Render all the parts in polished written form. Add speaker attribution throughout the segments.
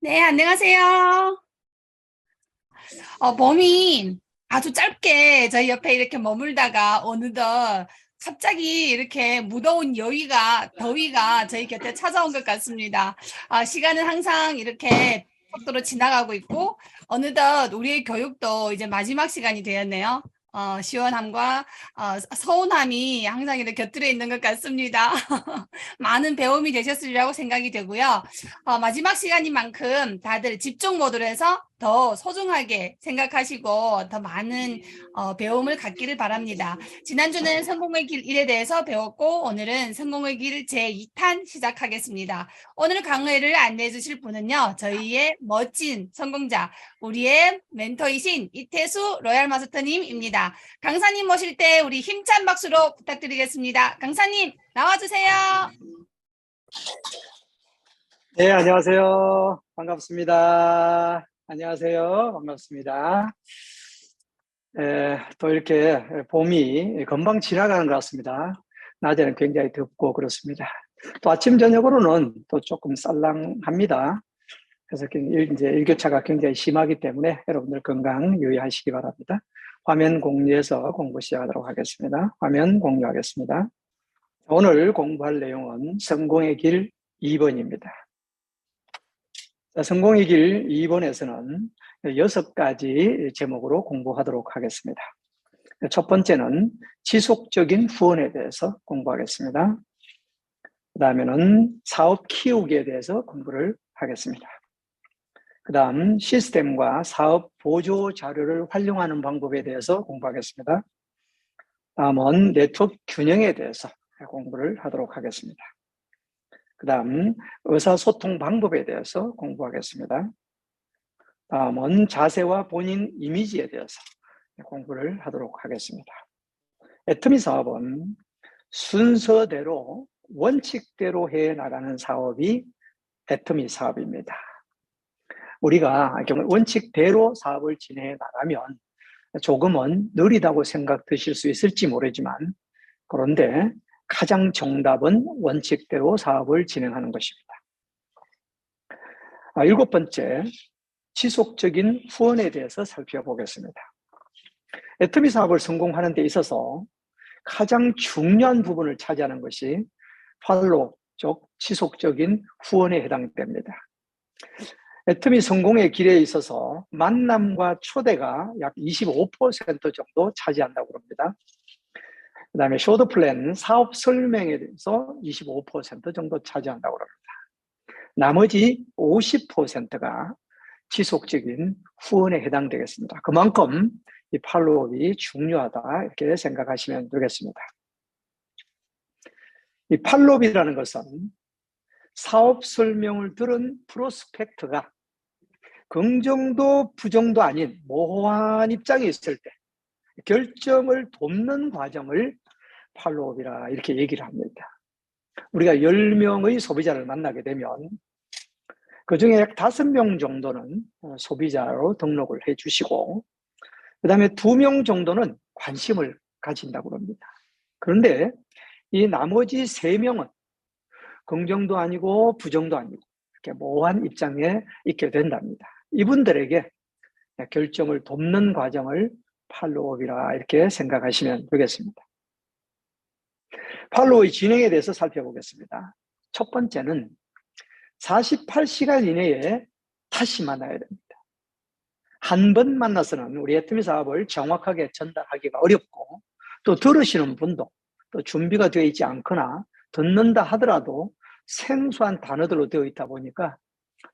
Speaker 1: 네, 안녕하세요. 범인 아주 짧게 저희 옆에 이렇게 머물다가 어느덧 갑자기 이렇게 무더운 더위가 저희 곁에 찾아온 것 같습니다. 시간은 항상 이렇게 속도로 지나가고 있고, 어느덧 우리의 교육도 이제 마지막 시간이 되었네요. 시원함과 서운함이 항상 이렇게 곁들여 있는 것 같습니다. 많은 배움이 되셨으리라고 생각이 되고요. 마지막 시간인 만큼 다들 집중 모드로 해서 더 소중하게 생각하시고 더 많은 배움을 갖기를 바랍니다. 지난주는 성공의 길 1에 대해서 배웠고 오늘은 성공의 길 제2탄 시작하겠습니다. 오늘 강의를 안내해 주실 분은요. 저희의 멋진 성공자, 우리의 멘토이신 이태수 로얄 마스터님입니다. 강사님 모실 때 우리 힘찬 박수로 부탁드리겠습니다. 강사님 나와주세요.
Speaker 2: 네, 안녕하세요. 반갑습니다. 안녕하세요. 반갑습니다. 또 이렇게 봄이 금방 지나가는 것 같습니다. 낮에는 굉장히 덥고 그렇습니다. 또 아침, 저녁으로는 또 조금 쌀랑합니다. 그래서 이제 일교차가 굉장히 심하기 때문에 여러분들 건강 유의하시기 바랍니다. 화면 공유해서 공부 시작하도록 하겠습니다. 화면 공유하겠습니다. 오늘 공부할 내용은 성공의 길 2번입니다. 성공의 길 2번에서는 6가지 제목으로 공부하도록 하겠습니다. 첫 번째는 지속적인 후원에 대해서 공부하겠습니다. 그 다음에는 사업 키우기에 대해서 공부를 하겠습니다. 그 다음 시스템과 사업 보조 자료를 활용하는 방법에 대해서 공부하겠습니다. 다음은 네트워크 균형에 대해서 공부를 하도록 하겠습니다. 그 다음 의사소통 방법에 대해서 공부하겠습니다. 다음은 자세와 본인 이미지에 대해서 공부를 하도록 하겠습니다. 애터미 사업은 순서대로 원칙대로 해나가는 사업이 애터미 사업입니다. 우리가 원칙대로 사업을 진행해 나가면 조금은 느리다고 생각 드실 수 있을지 모르지만, 그런데 가장 정답은 원칙대로 사업을 진행하는 것입니다. 7번째, 지속적인 후원에 대해서 살펴보겠습니다. 애터미 사업을 성공하는 데 있어서 가장 중요한 부분을 차지하는 것이 팔로우, 즉 지속적인 후원에 해당됩니다. 애터미 성공의 길에 있어서 만남과 초대가 약 25% 정도 차지한다고 합니다. 그 다음에 쇼드 플랜, 사업 설명에 대해서 25% 정도 차지한다고 합니다. 나머지 50%가 지속적인 후원에 해당되겠습니다. 그만큼 이 팔로우업이 중요하다, 이렇게 생각하시면 되겠습니다. 이 팔로우업이라는 것은 사업 설명을 들은 프로스펙트가 긍정도 부정도 아닌 모호한 입장에 있을 때 결정을 돕는 과정을 팔로우업이라 이렇게 얘기를 합니다. 우리가 10명의 소비자를 만나게 되면 그 중에 약 5명 정도는 소비자로 등록을 해 주시고, 그 다음에 2명 정도는 관심을 가진다고 합니다. 그런데 이 나머지 3명은 긍정도 아니고 부정도 아니고 이렇게 모호한 입장에 있게 된답니다. 이분들에게 결정을 돕는 과정을 팔로우업이라 이렇게 생각하시면 되겠습니다. 팔로우의 진행에 대해서 살펴보겠습니다. 첫 번째는 48시간 이내에 다시 만나야 됩니다. 한 번 만나서는 우리 애터미 사업을 정확하게 전달하기가 어렵고, 또 들으시는 분도 또 준비가 되어 있지 않거나 듣는다 하더라도 생소한 단어들로 되어 있다 보니까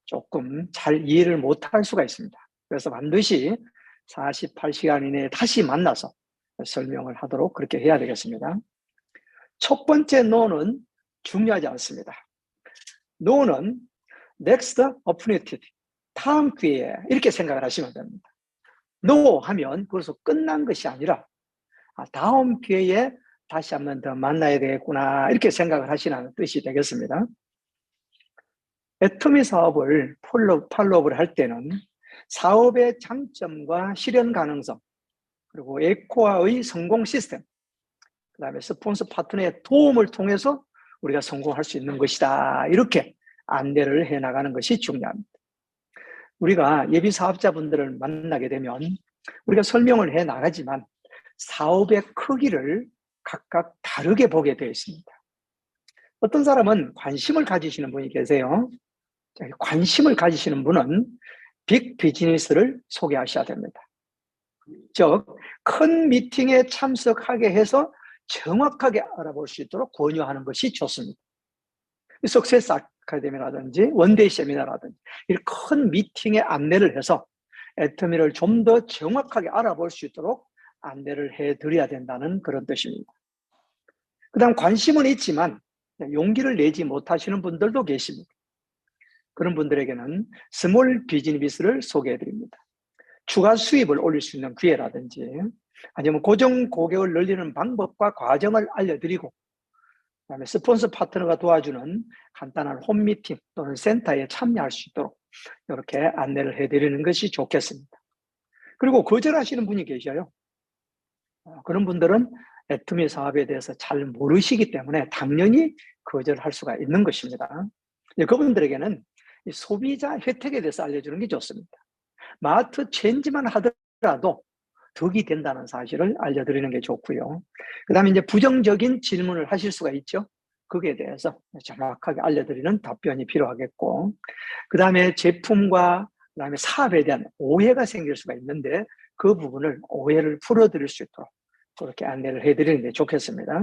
Speaker 2: 조금 잘 이해를 못할 수가 있습니다. 그래서 반드시 48시간 이내에 다시 만나서 설명을 하도록 그렇게 해야 되겠습니다. 첫 번째 노는 중요하지 않습니다. 노는 next opportunity, 다음 기회에, 이렇게 생각을 하시면 됩니다. no 하면 그래서 끝난 것이 아니라 다음 기회에 다시 한 번 더 만나야 되겠구나, 이렇게 생각을 하시는 뜻이 되겠습니다. 애터미 사업을 팔로우업을 할 때는 사업의 장점과 실현 가능성, 그리고 에코아의 성공 시스템, 그 다음에 스폰서 파트너의 도움을 통해서 우리가 성공할 수 있는 것이다, 이렇게 안내를 해나가는 것이 중요합니다. 우리가 예비 사업자분들을 만나게 되면 우리가 설명을 해 나가지만 사업의 크기를 각각 다르게 보게 되어 있습니다. 어떤 사람은 관심을 가지시는 분이 계세요. 관심을 가지시는 분은 빅 비즈니스를 소개하셔야 됩니다. 즉, 큰 미팅에 참석하게 해서 정확하게 알아볼 수 있도록 권유하는 것이 좋습니다. 석세스 아카데미라든지 원데이 세미나라든지 이런 큰 미팅에 안내를 해서 애터미를 좀 더 정확하게 알아볼 수 있도록 안내를 해드려야 된다는 그런 뜻입니다. 그 다음 관심은 있지만 용기를 내지 못하시는 분들도 계십니다. 그런 분들에게는 스몰 비즈니스를 소개해드립니다. 추가 수입을 올릴 수 있는 기회라든지 아니면 고정 고객을 늘리는 방법과 과정을 알려드리고 그다음에 스폰서 파트너가 도와주는 간단한 홈미팅 또는 센터에 참여할 수 있도록 이렇게 안내를 해드리는 것이 좋겠습니다. 그리고 거절하시는 분이 계셔요. 그런 분들은 애터미 사업에 대해서 잘 모르시기 때문에 당연히 거절할 수가 있는 것입니다. 그분들에게는 소비자 혜택에 대해서 알려주는 게 좋습니다. 마트 체인지만 하더라도 덕이 된다는 사실을 알려드리는 게 좋고요. 그 다음에 이제 부정적인 질문을 하실 수가 있죠. 거기에 대해서 정확하게 알려드리는 답변이 필요하겠고, 그 다음에 제품과 그 다음에 사업에 대한 오해가 생길 수가 있는데 그 부분을 오해를 풀어드릴 수 있도록 그렇게 안내를 해드리는 게 좋겠습니다.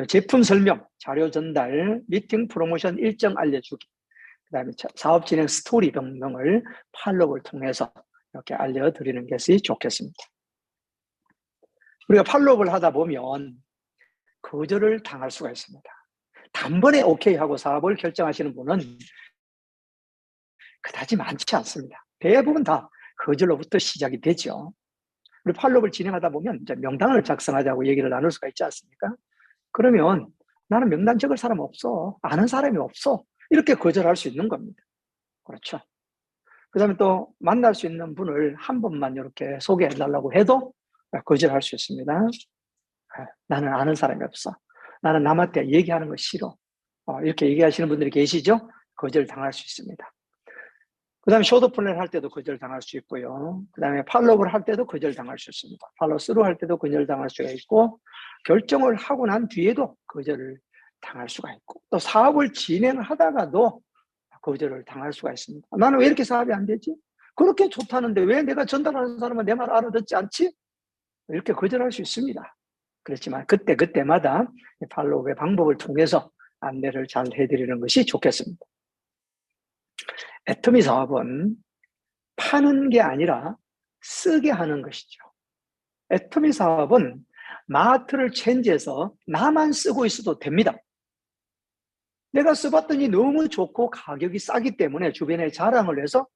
Speaker 2: 제품 설명, 자료 전달, 미팅 프로모션 일정 알려주기, 그 다음에 사업 진행 스토리 등등을 팔로우를 통해서 이렇게 알려드리는 것이 좋겠습니다. 우리가 팔로우를 하다 보면 거절을 당할 수가 있습니다. 단번에 오케이 하고 사업을 결정하시는 분은 그다지 많지 않습니다. 대부분 다 거절로부터 시작이 되죠. 우리 팔로우를 진행하다 보면 이제 명단을 작성하자고 얘기를 나눌 수가 있지 않습니까? 그러면 나는 명단 적을 사람 없어. 아는 사람이 없어. 이렇게 거절할 수 있는 겁니다. 그렇죠. 그 다음에 또 만날 수 있는 분을 한 번만 이렇게 소개해 달라고 해도 거절할 수 있습니다. 나는 아는 사람이 없어. 나는 남한테 얘기하는 거 싫어. 이렇게 얘기하시는 분들이 계시죠? 거절 당할 수 있습니다. 그 다음에 쇼트 플랜 할 때도 거절 당할 수 있고요. 그 다음에 팔로우를 할 때도 거절 당할 수 있습니다. 팔로우 스루 할 때도 거절 당할 수가 있고, 결정을 하고 난 뒤에도 거절을 당할 수가 있고, 또 사업을 진행하다가도 거절을 당할 수가 있습니다. 나는 왜 이렇게 사업이 안 되지? 그렇게 좋다는데 왜 내가 전달하는 사람은 내 말 알아듣지 않지? 이렇게 거절할 수 있습니다. 그렇지만 그때마다 팔로우의 방법을 통해서 안내를 잘 해드리는 것이 좋겠습니다. 애터미 사업은 파는 게 아니라 쓰게 하는 것이죠. 애터미 사업은 마트를 체인지해서 나만 쓰고 있어도 됩니다. 내가 써봤더니 너무 좋고 가격이 싸기 때문에 주변에 자랑을 해서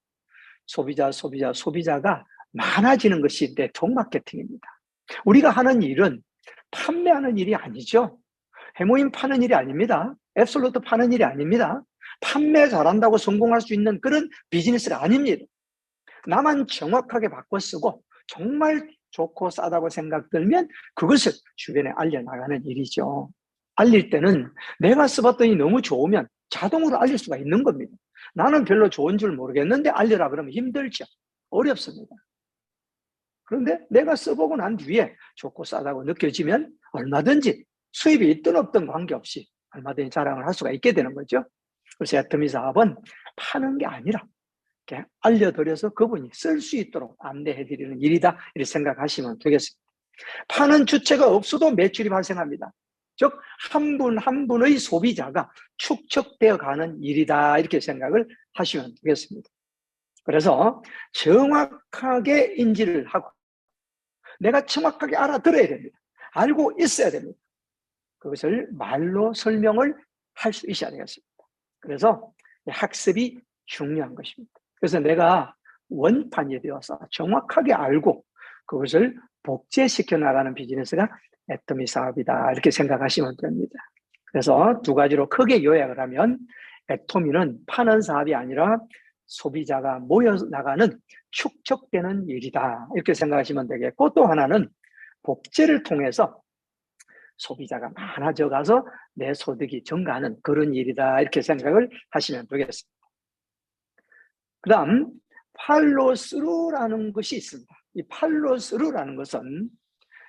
Speaker 2: 소비자가 많아지는 것이 네트워크 마케팅입니다. 우리가 하는 일은 판매하는 일이 아니죠. 해모인 파는 일이 아닙니다. 앱솔루트 파는 일이 아닙니다. 판매 잘한다고 성공할 수 있는 그런 비즈니스가 아닙니다. 나만 정확하게 바꿔 쓰고 정말 좋고 싸다고 생각 들면 그것을 주변에 알려나가는 일이죠. 알릴 때는 내가 써봤더니 너무 좋으면 자동으로 알릴 수가 있는 겁니다. 나는 별로 좋은 줄 모르겠는데 알려라 그러면 힘들죠. 어렵습니다. 그런데 내가 써보고 난 뒤에 좋고 싸다고 느껴지면 얼마든지 수입이 있든 없든 관계없이 얼마든지 자랑을 할 수가 있게 되는 거죠. 그래서 애터미 사업은 파는 게 아니라 이렇게 알려드려서 그분이 쓸 수 있도록 안내해드리는 일이다 이렇게 생각하시면 되겠습니다. 파는 주체가 없어도 매출이 발생합니다. 즉 한 분 한 분의 소비자가 축적되어 가는 일이다 이렇게 생각을 하시면 되겠습니다. 그래서 정확하게 인지를 하고 내가 정확하게 알아들어야 됩니다. 알고 있어야 됩니다. 그것을 말로 설명을 할 수 있어야 되겠습니다. 그래서 학습이 중요한 것입니다. 그래서 내가 원판이 되어서 정확하게 알고 그것을 복제시켜 나가는 비즈니스가 애터미 사업이다 이렇게 생각하시면 됩니다. 그래서 두 가지로 크게 요약을 하면 애터미는 파는 사업이 아니라 소비자가 모여 나가는 축적되는 일이다 이렇게 생각하시면 되겠고, 또 하나는 복제를 통해서 소비자가 많아져 가서 내 소득이 증가하는 그런 일이다 이렇게 생각을 하시면 되겠습니다. 그 다음 팔로스루라는 것이 있습니다. 이 팔로스루라는 것은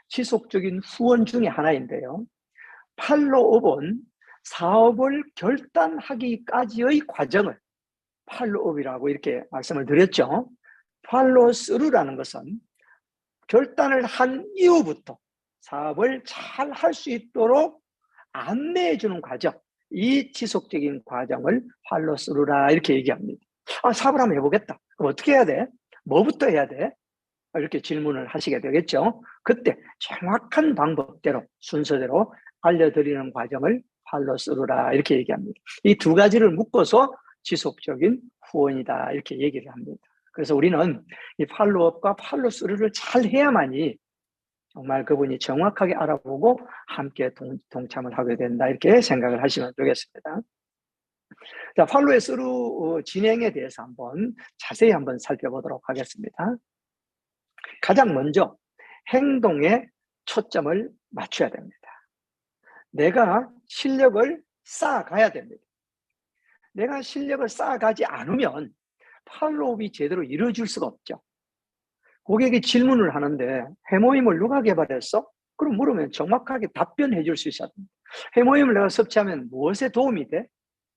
Speaker 2: 지속적인 후원 중에 하나인데요. 팔로업은 사업을 결단하기까지의 과정을 팔로업이라고 이렇게 말씀을 드렸죠. 팔로스루라는 것은 결단을 한 이후부터 사업을 잘 할 수 있도록 안내해 주는 과정, 이 지속적인 과정을 팔로스루라 이렇게 얘기합니다. 사업을 한번 해보겠다. 그럼 어떻게 해야 돼? 뭐부터 해야 돼? 이렇게 질문을 하시게 되겠죠. 그때 정확한 방법대로 순서대로 알려드리는 과정을 팔로스루라 이렇게 얘기합니다. 이 두 가지를 묶어서 지속적인 후원이다 이렇게 얘기를 합니다. 그래서 우리는 이 팔로업과 팔로스루를 잘 해야만이 정말 그분이 정확하게 알아보고 함께 동참을 하게 된다 이렇게 생각을 하시면 되겠습니다. 자, 팔로의 스루 진행에 대해서 한번 자세히 한번 살펴보도록 하겠습니다. 가장 먼저 행동에 초점을 맞춰야 됩니다. 내가 실력을 쌓아가야 됩니다. 내가 실력을 쌓아가지 않으면 팔로업이 제대로 이루어질 수가 없죠. 고객이 질문을 하는데 해모임을 누가 개발했어? 그럼 물으면 정확하게 답변해 줄 수 있어야 됩니다. 해모임을 내가 섭취하면 무엇에 도움이 돼?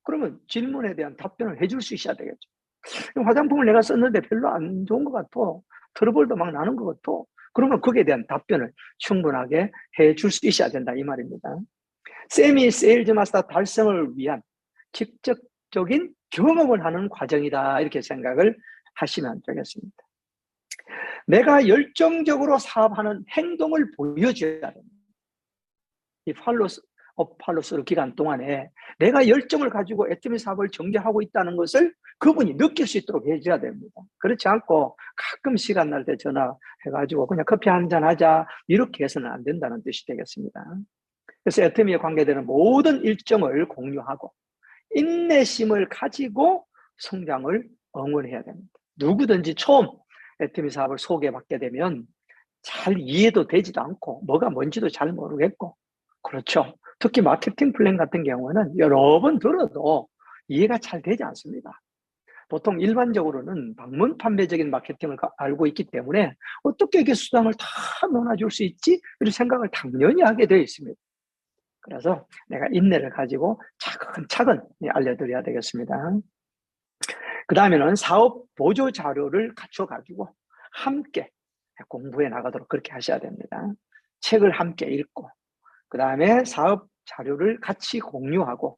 Speaker 2: 그러면 질문에 대한 답변을 해줄 수 있어야 되겠죠. 화장품을 내가 썼는데 별로 안 좋은 것 같아. 트러블도 막 나는 것 같아. 그러면 거기에 대한 답변을 충분하게 해줄 수 있어야 된다 이 말입니다. 세미 세일즈 마스터 달성을 위한 직접적인 경험을 하는 과정이다 이렇게 생각을 하시면 되겠습니다. 내가 열정적으로 사업하는 행동을 보여줘야 됩니다. 이 팔로스루 기간 동안에 내가 열정을 가지고 애터미 사업을 전개하고 있다는 것을 그분이 느낄 수 있도록 해줘야 됩니다. 그렇지 않고 가끔 시간 날 때 전화해가지고 그냥 커피 한잔 하자 이렇게 해서는 안 된다는 뜻이 되겠습니다. 그래서 애터미에 관계되는 모든 일정을 공유하고 인내심을 가지고 성장을 응원해야 됩니다. 누구든지 처음 애터미 사업을 소개받게 되면 잘 이해도 되지도 않고 뭐가 뭔지도 잘 모르겠고 그렇죠. 특히 마케팅 플랜 같은 경우는 여러 번 들어도 이해가 잘 되지 않습니다. 보통 일반적으로는 방문 판매적인 마케팅을 알고 있기 때문에 어떻게 이게 수당을 다 넣어줄 수 있지? 이런 생각을 당연히 하게 되어 있습니다. 그래서 내가 인내를 가지고 차근차근 알려드려야 되겠습니다. 그 다음에는 사업 보조 자료를 갖춰가지고 함께 공부해 나가도록 그렇게 하셔야 됩니다. 책을 함께 읽고 그 다음에 사업 자료를 같이 공유하고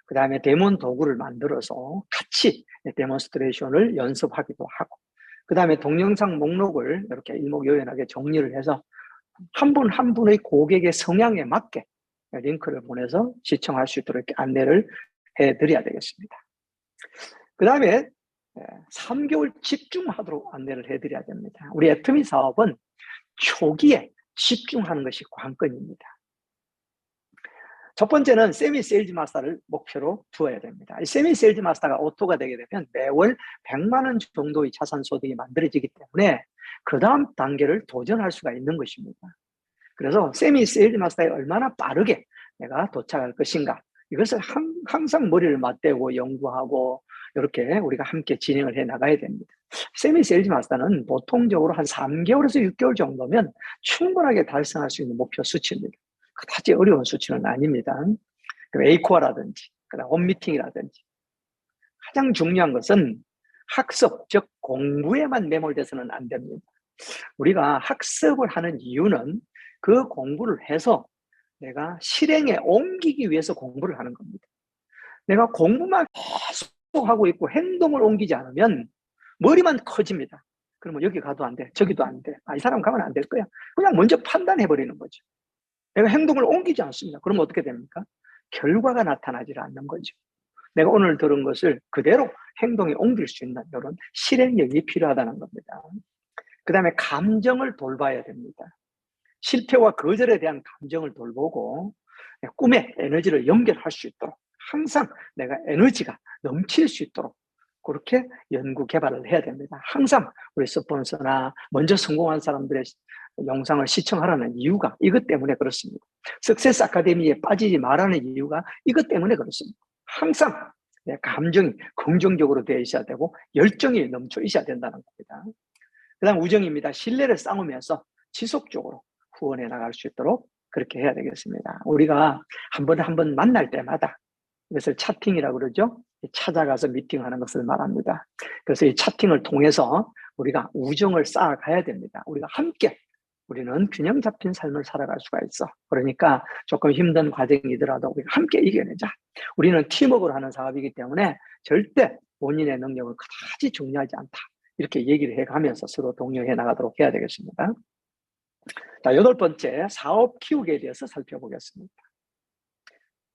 Speaker 2: 그 다음에 데몬 도구를 만들어서 같이 데몬스트레이션을 연습하기도 하고 그 다음에 동영상 목록을 이렇게 일목요연하게 정리를 해서 한 분 한 분의 고객의 성향에 맞게 링크를 보내서 시청할 수 있도록 이렇게 안내를 해드려야 되겠습니다. 그 다음에 3개월 집중하도록 안내를 해드려야 됩니다. 우리 애터미 사업은 초기에 집중하는 것이 관건입니다. 첫 번째는 세미 세일즈 마스터를 목표로 두어야 됩니다. 이 세미 세일즈 마스터가 오토가 되게 되면 매월 100만 원 정도의 자산 소득이 만들어지기 때문에 그 다음 단계를 도전할 수가 있는 것입니다. 그래서 세미 세일즈 마스터에 얼마나 빠르게 내가 도착할 것인가 이것을 항상 머리를 맞대고 연구하고 이렇게 우리가 함께 진행을 해 나가야 됩니다. 세미 세일즈 마스터는 보통적으로 한 3개월에서 6개월 정도면 충분하게 달성할 수 있는 목표 수치입니다. 그다지 어려운 수치는 아닙니다. 에이코어라든지 홈미팅이라든지 가장 중요한 것은 학습, 즉 공부에만 매몰돼서는 안 됩니다. 우리가 학습을 하는 이유는 그 공부를 해서 내가 실행에 옮기기 위해서 공부를 하는 겁니다. 내가 공부만 계속 하고 있고 행동을 옮기지 않으면 머리만 커집니다. 그러면 여기 가도 안 돼, 저기도 안 돼. 이 사람 가면 안 될 거야. 그냥 먼저 판단해버리는 거죠. 내가 행동을 옮기지 않습니다. 그러면 어떻게 됩니까? 결과가 나타나지 않는 거죠. 내가 오늘 들은 것을 그대로 행동에 옮길 수 있는 이런 실행력이 필요하다는 겁니다. 그 다음에 감정을 돌봐야 됩니다. 실패와 거절에 대한 감정을 돌보고 꿈에 에너지를 연결할 수 있도록 항상 내가 에너지가 넘칠 수 있도록 그렇게 연구 개발을 해야 됩니다. 항상 우리 스폰서나 먼저 성공한 사람들의 영상을 시청하라는 이유가 이것 때문에 그렇습니다. 석세스 아카데미에 빠지지 말라는 이유가 이것 때문에 그렇습니다. 항상 감정이 긍정적으로 되어 있어야 되고 열정이 넘쳐 있어야 된다는 겁니다. 그다음 우정입니다. 신뢰를 쌓으면서 지속적으로 후원해 나갈 수 있도록 그렇게 해야 되겠습니다. 우리가 한 번 한 번 만날 때마다 이것을 차팅이라고 그러죠. 찾아가서 미팅하는 것을 말합니다. 그래서 이 차팅을 통해서 우리가 우정을 쌓아가야 됩니다. 우리가 함께 우리는 균형 잡힌 삶을 살아갈 수가 있어. 그러니까 조금 힘든 과정이더라도 우리가 함께 이겨내자. 우리는 팀워크를 하는 사업이기 때문에 절대 본인의 능력을 그다지 중요하지 않다. 이렇게 얘기를 해가면서 서로 독려해 나가도록 해야 되겠습니다. 자, 8번째, 사업 키우기에 대해서 살펴보겠습니다.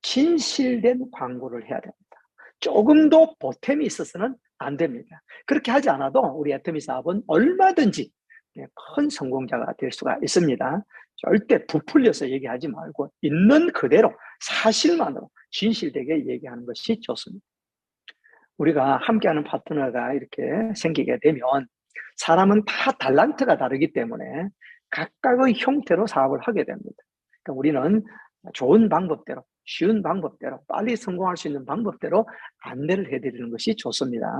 Speaker 2: 진실된 광고를 해야 됩니다. 조금도 보탬이 있어서는 안 됩니다. 그렇게 하지 않아도 우리 애터미 사업은 얼마든지 큰 성공자가 될 수가 있습니다. 절대 부풀려서 얘기하지 말고 있는 그대로 사실만으로 진실되게 얘기하는 것이 좋습니다. 우리가 함께하는 파트너가 이렇게 생기게 되면 사람은 다 달란트가 다르기 때문에 각각의 형태로 사업을 하게 됩니다. 그러니까 우리는 좋은 방법대로, 쉬운 방법대로, 빨리 성공할 수 있는 방법대로 안내를 해드리는 것이 좋습니다.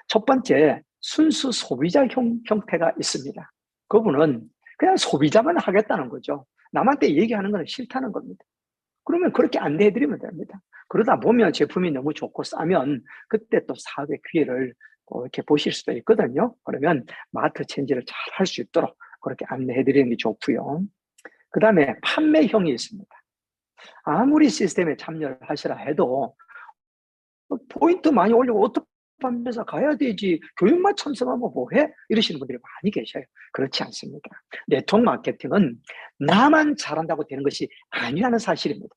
Speaker 2: 첫 번째, 순수 소비자 형태가 있습니다. 그분은 그냥 소비자만 하겠다는 거죠. 남한테 얘기하는 건 싫다는 겁니다. 그러면 그렇게 안내해드리면 됩니다. 그러다 보면 제품이 너무 좋고 싸면 그때 또 사업의 기회를 이렇게 보실 수도 있거든요. 그러면 마트 체인지를 잘 할 수 있도록 그렇게 안내해드리는 게 좋고요. 그 다음에 판매형이 있습니다. 아무리 시스템에 참여를 하시라 해도 포인트 많이 올리고 오토 판매사 가야 되지 교육만 참석하면 뭐해? 이러시는 분들이 많이 계셔요. 그렇지 않습니다. 네트워크 마케팅은 나만 잘한다고 되는 것이 아니라는 사실입니다.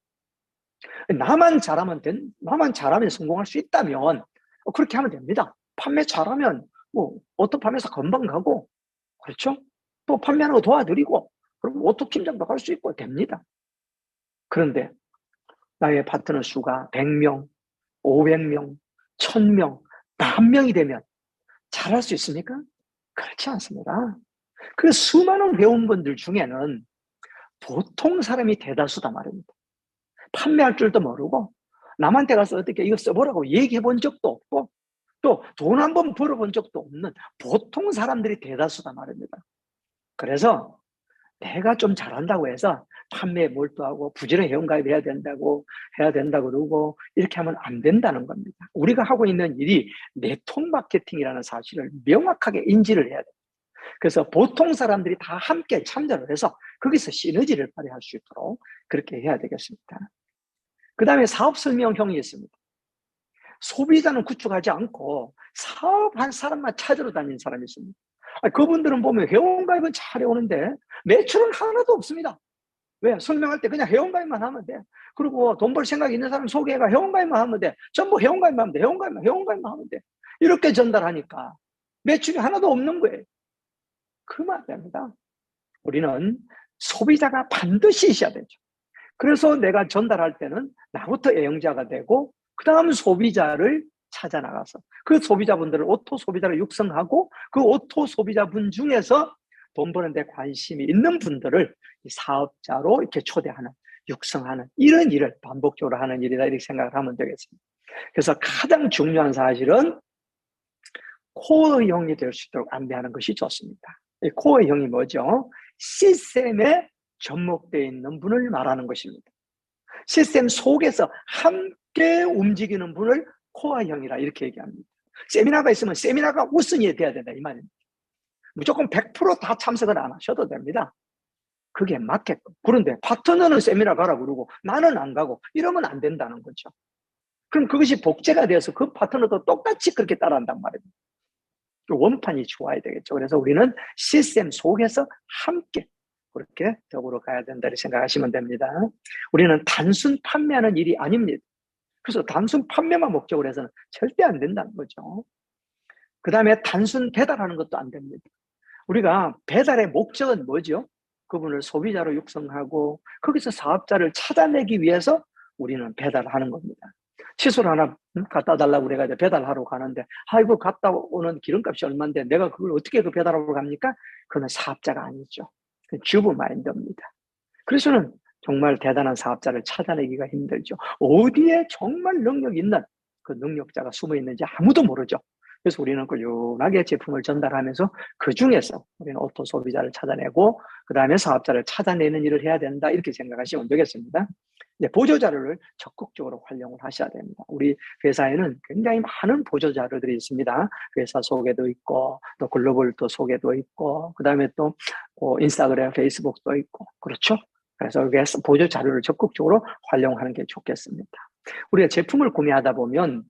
Speaker 2: 나만 잘하면 성공할 수 있다면 그렇게 하면 됩니다. 판매 잘하면 뭐 오토 판매사 금방 가고, 그렇죠? 또 판매하는 거 도와드리고, 그럼 오토 팀장도 갈 수 있고 됩니다. 그런데 나의 파트너 수가 100명, 500명, 1000명, 만 명이 되면 잘할 수 있습니까? 그렇지 않습니다. 그 수많은 회원분들 중에는 보통 사람이 대다수다 말입니다. 판매할 줄도 모르고 남한테 가서 어떻게 이거 써보라고 얘기해 본 적도 없고 또 돈 한 번 벌어본 적도 없는 보통 사람들이 대다수다 말입니다. 그래서 내가 좀 잘한다고 해서 판매에 몰두하고 부지런히 회원가입 해야 된다고 그러고 이렇게 하면 안 된다는 겁니다. 우리가 하고 있는 일이 네트워크 마케팅이라는 사실을 명확하게 인지를 해야 돼요. 그래서 보통 사람들이 다 함께 참여를 해서 거기서 시너지를 발휘할 수 있도록 그렇게 해야 되겠습니다. 그 다음에 사업 설명형이 있습니다. 소비자는 구축하지 않고 사업한 사람만 찾으러 다니는 사람이 있습니다. 그분들은 보면 회원가입은 잘 해오는데 매출은 하나도 없습니다. 왜? 설명할 때 그냥 회원가입만 하면 돼. 그리고 돈 벌 생각이 있는 사람 소개가 회원가입만 하면 돼. 전부 회원가입만 하면 돼. 회원가입만 하면 돼. 이렇게 전달하니까 매출이 하나도 없는 거예요. 그러면 안 됩니다. 우리는 소비자가 반드시 있어야 되죠. 그래서 내가 전달할 때는 나부터 애용자가 되고 그 다음 소비자를 찾아 나가서 그 소비자분들을 오토 소비자를 육성하고 그 오토 소비자분 중에서 돈 버는 데 관심이 있는 분들을 사업자로 이렇게 초대하는, 육성하는 이런 일을 반복적으로 하는 일이다 이렇게 생각을 하면 되겠습니다. 그래서 가장 중요한 사실은 코어형이 될 수 있도록 안내하는 것이 좋습니다. 이 코어형이 뭐죠? 시스템에 접목되어 있는 분을 말하는 것입니다. 시스템 속에서 함께 움직이는 분을 코어형이라 이렇게 얘기합니다. 세미나가 있으면 세미나가 우선이 돼야 된다 이 말입니다. 무조건 100% 다 참석을 안 하셔도 됩니다. 그게 맞게끔. 그런데 파트너는 세미나 가라 그러고 나는 안 가고 이러면 안 된다는 거죠. 그럼 그것이 복제가 되어서 그 파트너도 똑같이 그렇게 따라한단 말입니다. 원판이 좋아야 되겠죠. 그래서 우리는 시스템 속에서 함께 그렇게 더불어 가야 된다 생각하시면 됩니다. 우리는 단순 판매하는 일이 아닙니다. 그래서 단순 판매만 목적으로 해서는 절대 안 된다는 거죠. 그 다음에 단순 배달하는 것도 안 됩니다. 우리가 배달의 목적은 뭐죠? 그분을 소비자로 육성하고 거기서 사업자를 찾아내기 위해서 우리는 배달하는 겁니다. 칫솔 하나 갖다 달라고 그래가지고 배달하러 가는데 아이고 갔다 오는 기름값이 얼마인데 내가 그걸 어떻게 그 배달하러 갑니까? 그건 사업자가 아니죠. 주부 마인드입니다. 그래서는 정말 대단한 사업자를 찾아내기가 힘들죠. 어디에 정말 능력 있는 그 능력자가 숨어 있는지 아무도 모르죠. 그래서 우리는 꾸준하게 제품을 전달하면서 그 중에서 우리는 오토 소비자를 찾아내고 그 다음에 사업자를 찾아내는 일을 해야 된다, 이렇게 생각하시면 되겠습니다. 이제 보조자료를 적극적으로 활용을 하셔야 됩니다. 우리 회사에는 굉장히 많은 보조자료들이 있습니다. 회사 소개도 있고 또 글로벌 또 소개도 있고 그 다음에 또 인스타그램, 페이스북도 있고, 그렇죠? 그래서 여기에서 보조자료를 적극적으로 활용하는 게 좋겠습니다. 우리가 제품을 구매하다 보면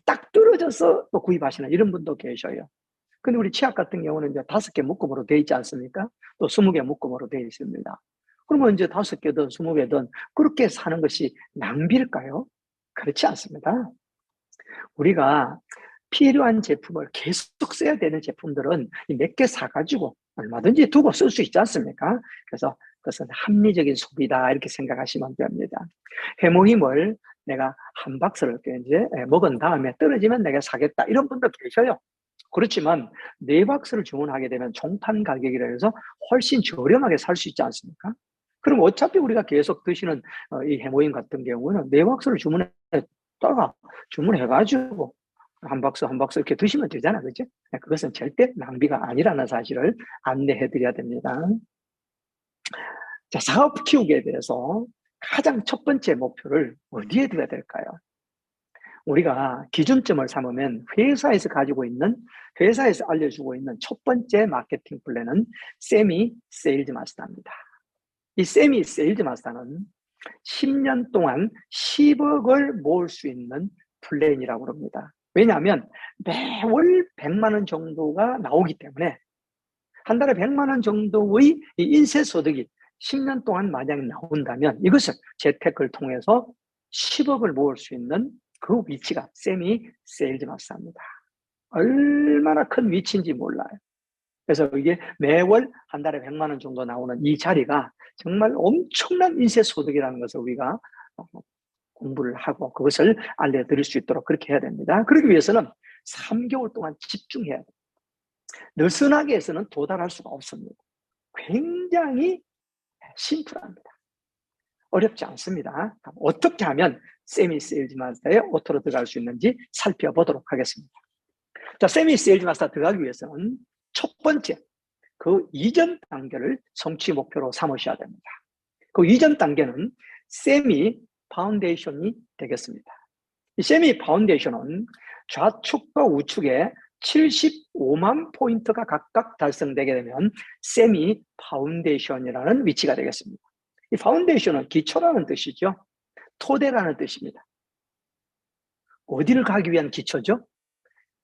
Speaker 2: 딱 떨어져서 또 구입하시는 이런 분도 계셔요. 근데 우리 치약 같은 경우는 이제 5개 묶음으로 되어 있지 않습니까? 또 20개 묶음으로 되어 있습니다. 그러면 이제 5개든 20개든 그렇게 사는 것이 낭비일까요? 그렇지 않습니다. 우리가 필요한 제품을 계속 써야 되는 제품들은 몇 개 사가지고 얼마든지 두고 쓸 수 있지 않습니까? 그래서 그것은 합리적인 소비다, 이렇게 생각하시면 됩니다. 해모힘을 내가 한 박스를 이제 먹은 다음에 떨어지면 내가 사겠다, 이런 분도 계셔요. 그렇지만 4박스를 주문하게 되면 종판 가격이라 해서 훨씬 저렴하게 살 수 있지 않습니까? 그럼 어차피 우리가 계속 드시는 이 해모임 같은 경우는 4박스를 주문했다가 주문해가지고 한 박스 한 박스 이렇게 드시면 되잖아, 그죠? 그것은 절대 낭비가 아니라는 사실을 안내해 드려야 됩니다. 자, 사업 키우기에 대해서 가장 첫 번째 목표를 어디에 두어야 될까요? 우리가 기준점을 삼으면 회사에서 알려주고 있는 첫 번째 마케팅 플랜은 세미 세일즈 마스터입니다. 이 세미 세일즈 마스터는 10년 동안 10억을 모을 수 있는 플랜이라고 합니다. 왜냐하면 매월 100만 원 정도가 나오기 때문에 한 달에 100만 원 정도의 인쇄소득이 10년 동안 만약 나온다면 이것을 재테크를 통해서 10억을 모을 수 있는 그 위치가 세미 세일즈 마스터입니다. 얼마나 큰 위치인지 몰라요. 그래서 이게 매월 한 달에 100만 원 정도 나오는 이 자리가 정말 엄청난 인쇄소득이라는 것을 우리가 공부를 하고 그것을 알려드릴 수 있도록 그렇게 해야 됩니다. 그러기 위해서는 3개월 동안 집중해야 됩니다. 느슨하게 해서는 도달할 수가 없습니다. 굉장히 심플합니다. 어렵지 않습니다. 어떻게 하면 세미 세일즈 마스터에 오토로 들어갈 수 있는지 살펴보도록 하겠습니다. 자, 세미 세일즈 마스터 들어가기 위해서는 첫 번째, 그 이전 단계를 성취 목표로 삼으셔야 됩니다. 그 이전 단계는 세미 파운데이션이 되겠습니다. 이 세미 파운데이션은 좌측과 우측에 75만 포인트가 각각 달성되게 되면 세미 파운데이션이라는 위치가 되겠습니다. 이 파운데이션은 기초라는 뜻이죠. 토대라는 뜻입니다. 어디를 가기 위한 기초죠?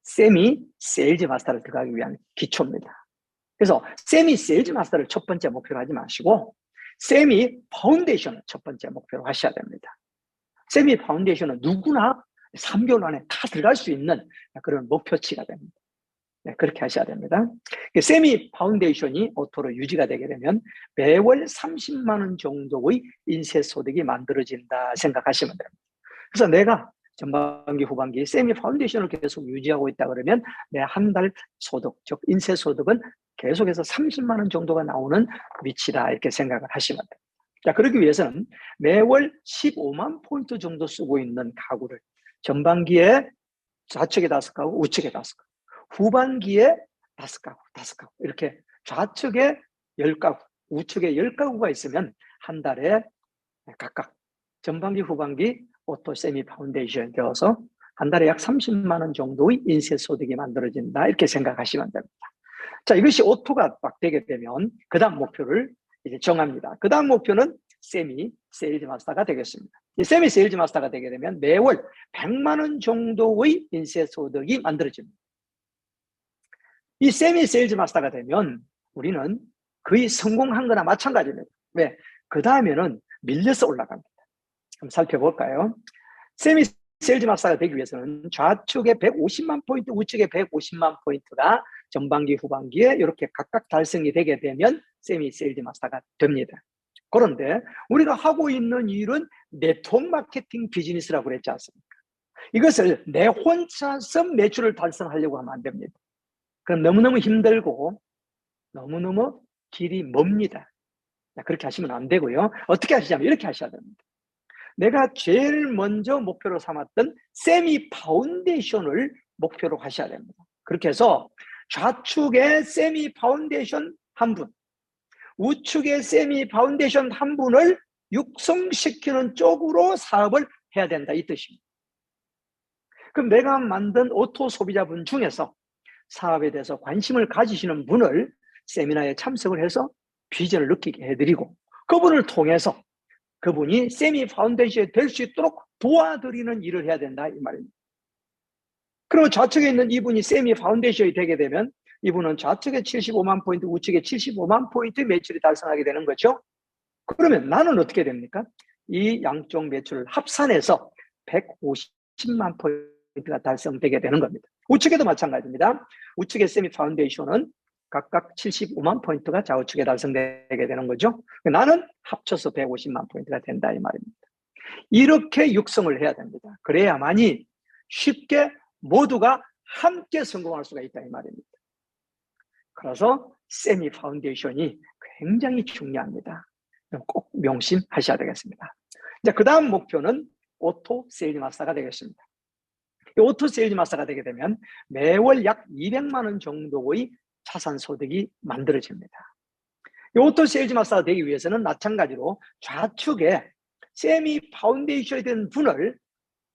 Speaker 2: 세미 세일즈 마스터를 들어가기 위한 기초입니다. 그래서 세미 세일즈 마스터를 첫 번째 목표로 하지 마시고 세미 파운데이션을 첫 번째 목표로 하셔야 됩니다. 세미 파운데이션은 누구나 3개월 안에 다 들어갈 수 있는 그런 목표치가 됩니다. 네, 그렇게 하셔야 됩니다. 세미 파운데이션이 오토로 유지가 되게 되면 매월 30만 원 정도의 인쇄소득이 만들어진다 생각하시면 됩니다. 그래서 내가 전반기, 후반기 세미 파운데이션을 계속 유지하고 있다 그러면 내 한 달 소득, 즉 인쇄소득은 계속해서 30만 원 정도가 나오는 위치다, 이렇게 생각을 하시면 됩니다. 자, 그러기 위해서는 매월 15만 포인트 정도 쓰고 있는 가구를 전반기에 좌측에 5가구, 우측에 5가구, 후반기에 5가구 이렇게 좌측에 10가구, 우측에 10가구가 있으면 한 달에 각각 전반기, 후반기 오토 세미 파운데이션 되어서 한 달에 약 30만 원 정도의 인쇄소득이 만들어진다, 이렇게 생각하시면 됩니다. 자, 이것이 오토가 딱 되게 되면 그 다음 목표를 이제 정합니다. 그 다음 목표는 세미 세일즈 마스터가 되겠습니다. 이 세미 세일즈 마스터가 되게 되면 매월 100만 원 정도의 인쇄소득이 만들어집니다. 이 세미 세일즈 마스터가 되면 우리는 거의 성공한 거나 마찬가지입니다. 왜? 그 다음에는 밀려서 올라갑니다. 한번 살펴볼까요? 세미 세일즈 마스터가 되기 위해서는 좌측에 150만 포인트, 우측에 150만 포인트가 전반기, 후반기에 이렇게 각각 달성이 되게 되면 세미 세일즈 마스터가 됩니다. 그런데 우리가 하고 있는 일은 네트워크 마케팅 비즈니스라고 그랬지 않습니까? 이것을 내 혼자서 매출을 달성하려고 하면 안 됩니다. 그럼 너무너무 힘들고 너무너무 길이 멉니다. 그렇게 하시면 안 되고요. 어떻게 하시냐면 이렇게 하셔야 됩니다. 내가 제일 먼저 목표로 삼았던 세미 파운데이션을 목표로 하셔야 됩니다. 그렇게 해서 좌측에 세미 파운데이션 한 분, 우측에 세미 파운데이션 한 분을 육성시키는 쪽으로 사업을 해야 된다, 이 뜻입니다. 그럼 내가 만든 오토 소비자분 중에서 사업에 대해서 관심을 가지시는 분을 세미나에 참석을 해서 비전을 느끼게 해드리고, 그분을 통해서 그분이 세미 파운데이션이 될 수 있도록 도와드리는 일을 해야 된다, 이 말입니다. 그리고 좌측에 있는 이분이 세미 파운데이션이 되게 되면 이분은 좌측에 75만 포인트, 우측에 75만 포인트 매출이 달성하게 되는 거죠. 그러면 나는 어떻게 됩니까? 이 양쪽 매출을 합산해서 150만 포인트가 달성되게 되는 겁니다. 우측에도 마찬가지입니다. 우측의 세미 파운데이션은 각각 75만 포인트가 좌우측에 달성되게 되는 거죠. 나는 합쳐서 150만 포인트가 된다, 이 말입니다. 이렇게 육성을 해야 됩니다. 그래야만이 쉽게 모두가 함께 성공할 수가 있다, 이 말입니다. 그래서 세미 파운데이션이 굉장히 중요합니다. 꼭 명심하셔야 되겠습니다. 자, 그 다음 목표는 오토 세일즈 마스터가 되겠습니다. 이 오토 세일즈 마스터가 되게 되면 매월 약 200만 원 정도의 자산 소득이 만들어집니다. 이 오토 세일즈 마스터가 되기 위해서는 마찬가지로 좌측에 세미 파운데이션이 된 분을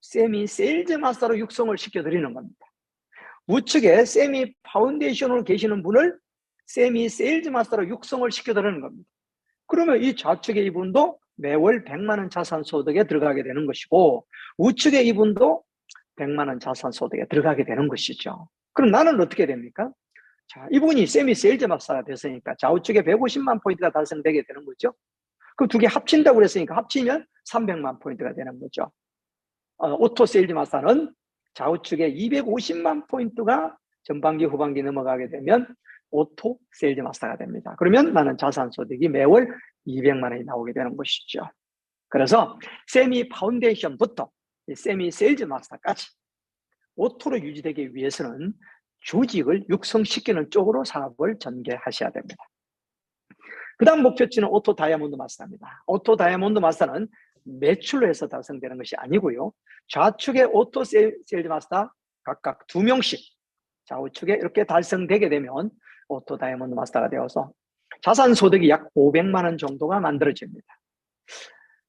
Speaker 2: 세미 세일즈 마스터로 육성을 시켜드리는 겁니다. 우측에 세미 파운데이션으로 계시는 분을 세미 세일즈 마스터로 육성을 시켜드리는 겁니다. 그러면 이 좌측에 이분도 매월 100만 원 자산 소득에 들어가게 되는 것이고, 우측에 이분도 100만 원 자산 소득에 들어가게 되는 것이죠. 그럼 나는 어떻게 됩니까? 자, 이분이 세미 세일즈 마스터가 됐으니까 좌우측에 150만 포인트가 달성되게 되는 거죠. 그럼 두 개 합친다고 그랬으니까 합치면 300만 포인트가 되는 거죠. 오토 세일즈 마스터는 좌우측에 250만 포인트가 전반기 후반기 넘어가게 되면 오토 세일즈 마스터가 됩니다. 그러면 나는 자산 소득이 매월 200만 원이 나오게 되는 것이죠. 그래서 세미 파운데이션부터 세미 세일즈 마스터까지 오토로 유지되기 위해서는 조직을 육성시키는 쪽으로 사업을 전개하셔야 됩니다. 그 다음 목표치는 오토 다이아몬드 마스터입니다. 오토 다이아몬드 마스터는 매출로 해서 달성되는 것이 아니고요. 좌측에 오토 세일즈 마스터 각각 2명씩 좌우측에 이렇게 달성되게 되면 오토 다이아몬드 마스터가 되어서 자산 소득이 약 500만 원 정도가 만들어집니다.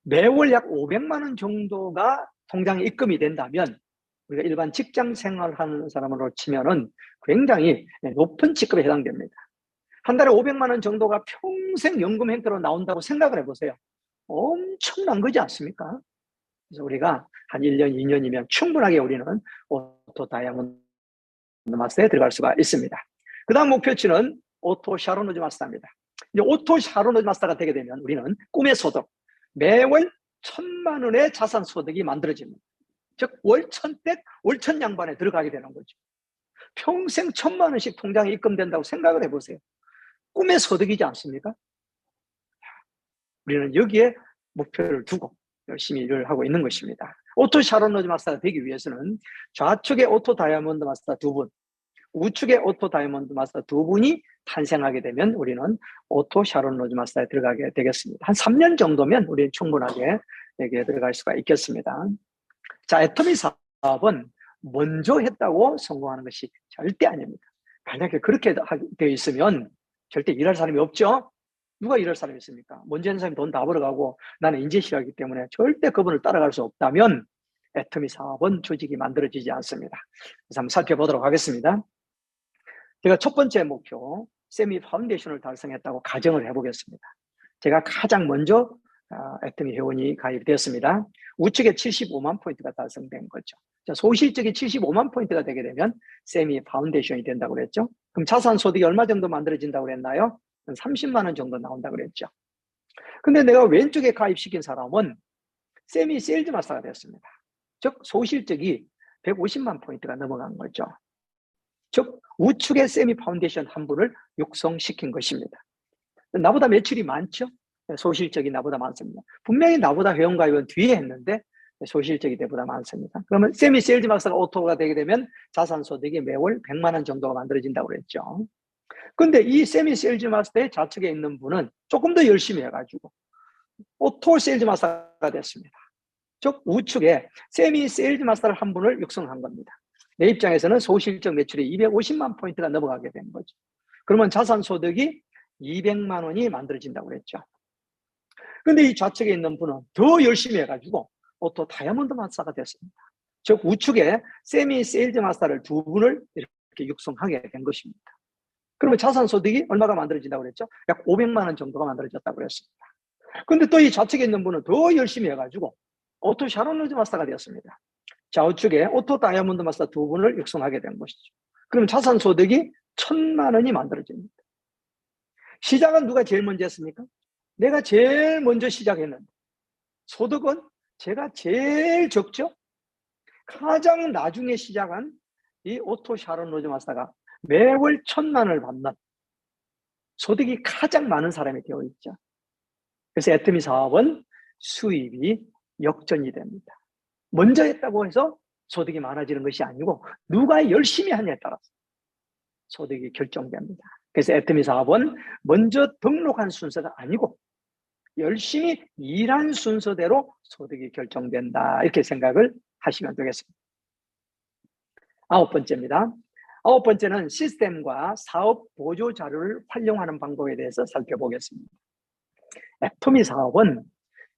Speaker 2: 매월 약 500만 원 정도가 통장에 입금이 된다면 우리가 일반 직장 생활하는 사람으로 치면은 굉장히 높은 직급에 해당됩니다. 한 달에 500만 원 정도가 평생 연금 형태로 나온다고 생각을 해보세요. 엄청난 거지 않습니까? 그래서 우리가 한 1년, 2년이면 충분하게 우리는 오토 다이아몬드 마스터에 들어갈 수가 있습니다. 그 다음 목표치는 오토 샤론로즈 마스터입니다. 이제 오토 샤론로즈 마스터가 되게 되면 우리는 꿈의 소득, 매월 1,000만 원의 자산 소득이 만들어집니다. 즉 월천댁, 월천양반에 들어가게 되는 거죠. 평생 1,000만 원씩 통장에 입금된다고 생각을 해보세요. 꿈의 소득이지 않습니까? 우리는 여기에 목표를 두고 열심히 일을 하고 있는 것입니다. 오토 샤론로즈 마스터가 되기 위해서는 좌측에 오토 다이아몬드 마스터 2분, 우측에 오토 다이아몬드 마스터 2분이 탄생하게 되면 우리는 오토 샤론로즈 마스터에 들어가게 되겠습니다. 한 3년 정도면 우리는 충분하게 여기에 들어갈 수가 있겠습니다. 자, 애터미 사업은 먼저 했다고 성공하는 것이 절대 아닙니다. 만약에 그렇게 되어 있으면 절대 일할 사람이 없죠? 누가 일할 사람이 있습니까? 먼저 하는 사람이 돈 다 벌어가고 나는 인재 싫어하기 때문에 절대 그분을 따라갈 수 없다면 애터미 사업은 조직이 만들어지지 않습니다. 그래서 한번 살펴보도록 하겠습니다. 제가 첫 번째 목표, 세미 파운데이션을 달성했다고 가정을 해보겠습니다. 제가 가장 먼저 애터미 회원이 가입되었습니다. 우측에 75만 포인트가 달성된 거죠. 자, 소실적이 75만 포인트가 되게 되면 세미 파운데이션이 된다고 그랬죠. 그럼 자산 소득이 얼마 정도 만들어진다고 그랬나요? 30만 원 정도 나온다고 그랬죠. 근데 내가 왼쪽에 가입시킨 사람은 세미 세일즈 마스터가 됐습니다. 즉 소실적이 150만 포인트가 넘어간 거죠. 즉 우측에 세미 파운데이션 한 분을 육성시킨 것입니다. 나보다 매출이 많죠? 소실적이 나보다 많습니다. 분명히 나보다 회원가입은 뒤에 했는데 소실적이 나보다 많습니다. 그러면 세미 세일즈 마스터가 오토가 되게 되면 자산 소득이 매월 100만 원 정도가 만들어진다고 그랬죠. 근데 이 세미 세일즈 마스터의 좌측에 있는 분은 조금 더 열심히 해가지고 오토 세일즈 마스터가 됐습니다. 즉 우측에 세미 세일즈 마스터를 한 분을 육성한 겁니다. 내 입장에서는 소실적 매출이 250만 포인트가 넘어가게 된 거죠. 그러면 자산 소득이 200만 원이 만들어진다고 그랬죠. 근데 이 좌측에 있는 분은 더 열심히 해가지고 오토 다이아몬드 마스터가 됐습니다. 즉 우측에 세미 세일즈 마스터를 두 분을 이렇게 육성하게 된 것입니다. 그러면 자산 소득이 얼마가 만들어진다고 그랬죠? 약 500만 원 정도가 만들어졌다고 그랬습니다. 근데 또 이 좌측에 있는 분은 더 열심히 해가지고 오토 샤론 로즈 마스터가 되었습니다. 좌우측에 오토 다이아몬드 마스터 두 분을 육성하게 된 것이죠. 그럼 자산 소득이 1,000만 원이 만들어집니다. 시작은 누가 제일 먼저 했습니까? 내가 제일 먼저 시작했는데 소득은 제가 제일 적죠? 가장 나중에 시작한 이 오토 샤론 로즈 마스터가 매월 1,000만 원을 받는 소득이 가장 많은 사람이 되어 있죠. 그래서 애터미 사업은 수입이 역전이 됩니다. 먼저 했다고 해서 소득이 많아지는 것이 아니고 누가 열심히 하냐에 따라서 소득이 결정됩니다. 그래서 애터미 사업은 먼저 등록한 순서가 아니고 열심히 일한 순서대로 소득이 결정된다. 이렇게 생각을 하시면 되겠습니다. 9번째입니다. 9번째는 시스템과 사업 보조 자료를 활용하는 방법에 대해서 살펴보겠습니다. 애터미 사업은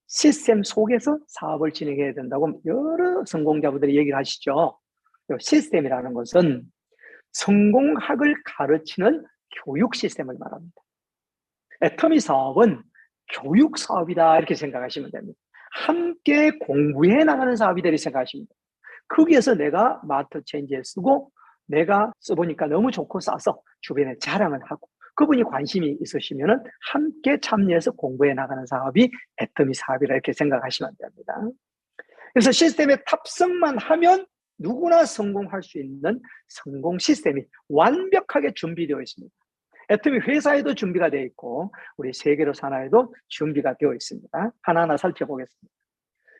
Speaker 2: 시스템 속에서 사업을 진행해야 된다고 여러 성공자분들이 얘기를 하시죠. 시스템이라는 것은 성공학을 가르치는 교육 시스템을 말합니다. 애터미 사업은 교육 사업이다 이렇게 생각하시면 됩니다. 함께 공부해 나가는 사업이다 이렇게 생각하시면 됩니다. 거기에서 내가 마스터 체인지에 쓰고 내가 써보니까 너무 좋고 싸서 주변에 자랑을 하고 그분이 관심이 있으시면 함께 참여해서 공부해 나가는 사업이 애터미 사업이라 이렇게 생각하시면 됩니다. 그래서 시스템에 탑승만 하면 누구나 성공할 수 있는 성공 시스템이 완벽하게 준비되어 있습니다. 애터미 회사에도 준비가 되어 있고 우리 세계로 산하에도 준비가 되어 있습니다. 하나하나 살펴보겠습니다.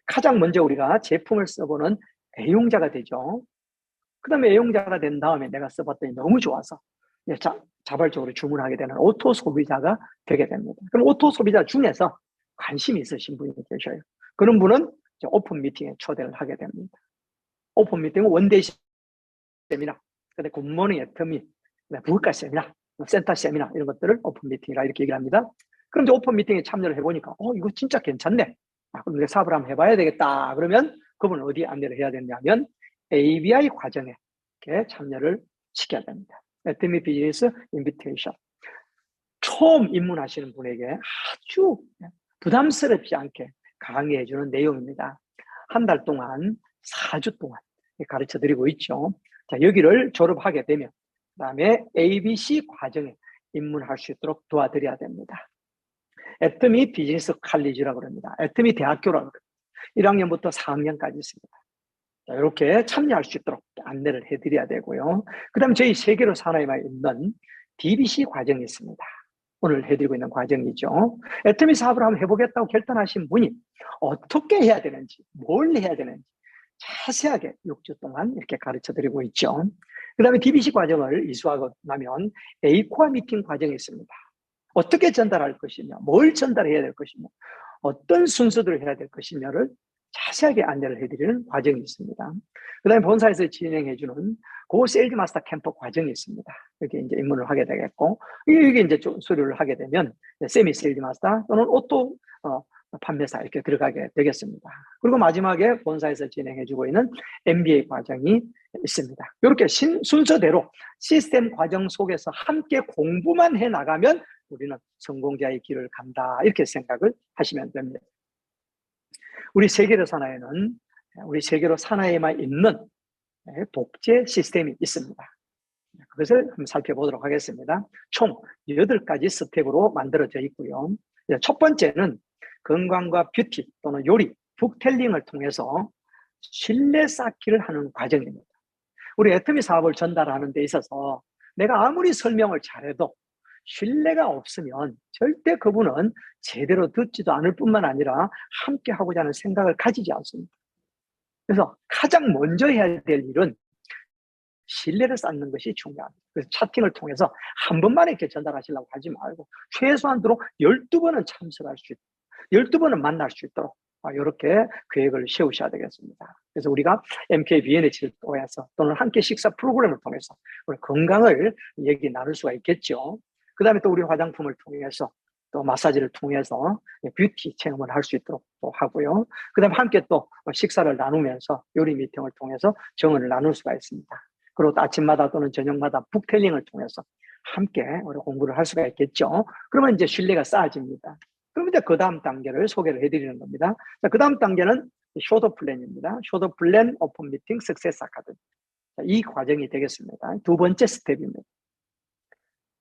Speaker 2: 가장 먼저 우리가 제품을 써보는 애용자가 되죠. 그 다음에 애용자가 된 다음에 내가 써봤더니 너무 좋아서 자발적으로 주문하게 되는 오토 소비자가 되게 됩니다. 그럼 오토 소비자 중에서 관심이 있으신 분이 계셔요. 그런 분은 오픈 미팅에 초대를 하게 됩니다. 오픈 미팅은 원데이 세미나, 근데 굿모닝 애터미, 부가 세미나, 센터 세미나 이런 것들을 오픈 미팅이라 이렇게 얘기를 합니다. 그럼 이제 오픈 미팅에 참여를 해보니까 이거 진짜 괜찮네. 그럼 내가 사업을 한번 해봐야 되겠다. 그러면 그분은 어디에 안내를 해야 되냐면 ABI 과정에 이렇게 참여를 시켜야 됩니다. 애터미 비즈니스 인비테이션. 처음 입문하시는 분에게 아주 부담스럽지 않게 강의해주는 내용입니다. 한 달 동안 4주 동안 가르쳐 드리고 있죠. 자, 여기를 졸업하게 되면 그 다음에 ABC 과정에 입문할 수 있도록 도와드려야 됩니다. 애터미 비즈니스 칼리지라고 그럽니다. 애터미 대학교라고 그럽니다. 1학년부터 4학년까지 있습니다. 자, 이렇게 참여할 수 있도록 안내를 해드려야 되고요. 그 다음에 저희 세계로 산하에만 있는 DBC 과정이 있습니다. 오늘 해드리고 있는 과정이죠. 애터미 사업을 한번 해보겠다고 결단하신 분이 어떻게 해야 되는지, 뭘 해야 되는지 자세하게 6주 동안 이렇게 가르쳐 드리고 있죠. 그 다음에 DBC 과정을 이수하고 나면 A코어 미팅 과정이 있습니다. 어떻게 전달할 것이며, 뭘 전달해야 될 것이며, 어떤 순서대로 해야 될 것이냐를 자세하게 안내를 해드리는 과정이 있습니다. 그 다음에 본사에서 진행해주는 고 세일즈 마스터 캠프 과정이 있습니다. 여기 이제 입문을 하게 되겠고, 이게 이제 좀 수료를 하게 되면 세미 세일즈 마스터 또는 오토 판매사 이렇게 들어가게 되겠습니다. 그리고 마지막에 본사에서 진행해주고 있는 MBA 과정이 있습니다. 이렇게 순서대로 시스템 과정 속에서 함께 공부만 해 나가면 우리는 성공자의 길을 간다 이렇게 생각을 하시면 됩니다. 우리 세계로 산하에는 우리 세계로 산하에만 있는 독재 시스템이 있습니다. 그것을 한번 살펴보도록 하겠습니다. 총 8가지 스텝으로 만들어져 있고요. 첫 번째는 건강과 뷰티 또는 요리, 북텔링을 통해서 신뢰 쌓기를 하는 과정입니다. 우리 애터미 사업을 전달하는 데 있어서 내가 아무리 설명을 잘해도 신뢰가 없으면 절대 그분은 제대로 듣지도 않을 뿐만 아니라 함께 하고자 하는 생각을 가지지 않습니다. 그래서 가장 먼저 해야 될 일은 신뢰를 쌓는 것이 중요합니다. 그래서 차팅을 통해서 한 번만 이렇게 전달하시려고 하지 말고 최소한으로 12번은 참석할 수 있도록 12번은 만날 수 있도록 이렇게 계획을 세우셔야 되겠습니다. 그래서 우리가 MKBNH를 통해서 또는 함께 식사 프로그램을 통해서 우리 건강을 얘기 나눌 수가 있겠죠. 그 다음에 또 우리 화장품을 통해서 또 마사지를 통해서 뷰티 체험을 할 수 있도록 또 하고요. 그 다음에 함께 또 식사를 나누면서 요리 미팅을 통해서 정언을 나눌 수가 있습니다. 그리고 또 아침마다 또는 저녁마다 북텔링을 통해서 함께 우리 공부를 할 수가 있겠죠. 그러면 이제 신뢰가 쌓아집니다. 그럼 이제 그 다음 단계를 소개를 해드리는 겁니다. 자, 그 다음 단계는 쇼더 플랜입니다. 쇼더 플랜 오픈 미팅 석세스 아카데미. 이 과정이 되겠습니다. 두 번째 스텝입니다.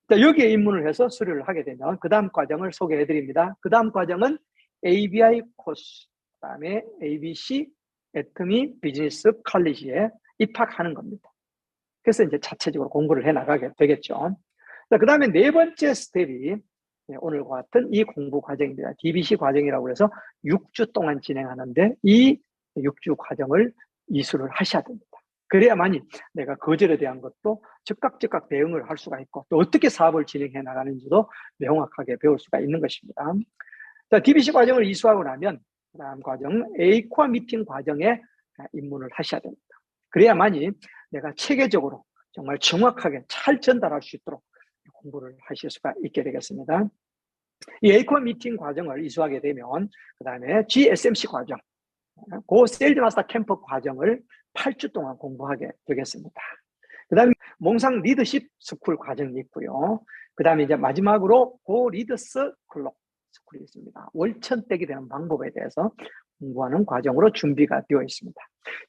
Speaker 2: 자, 여기에 입문을 해서 수료를 하게 되면 그 다음 과정을 소개해 드립니다. 그 다음 과정은 ABI 코스, 그 다음에 ABC 애터미 비즈니스 컬리지에 입학하는 겁니다. 그래서 이제 자체적으로 공부를 해 나가게 되겠죠. 자, 그 다음에 네 번째 스텝이 오늘과 같은 이 공부 과정입니다. DBC 과정이라고 해서 6주 동안 진행하는데 이 6주 과정을 이수를 하셔야 됩니다. 그래야만이 내가 거절에 대한 것도 즉각 대응을 할 수가 있고 또 어떻게 사업을 진행해 나가는지도 명확하게 배울 수가 있는 것입니다. 자, DBC 과정을 이수하고 나면 다음 과정 A코어 미팅 과정에 입문을 하셔야 됩니다. 그래야만이 내가 체계적으로 정말 정확하게 잘 전달할 수 있도록 공부를 하실 수가 있게 되겠습니다. 이 A코어 미팅 과정을 이수하게 되면 그 다음에 GSMC 과정, 고 세일즈 마스터 캠프 과정을 8주 동안 공부하게 되겠습니다. 그 다음에 몽상 리더십 스쿨 과정이 있고요. 그 다음에 이제 마지막으로 고 리더스 클럽 스쿨이 있습니다. 월천댁이 되는 방법에 대해서 공부하는 과정으로 준비가 되어 있습니다.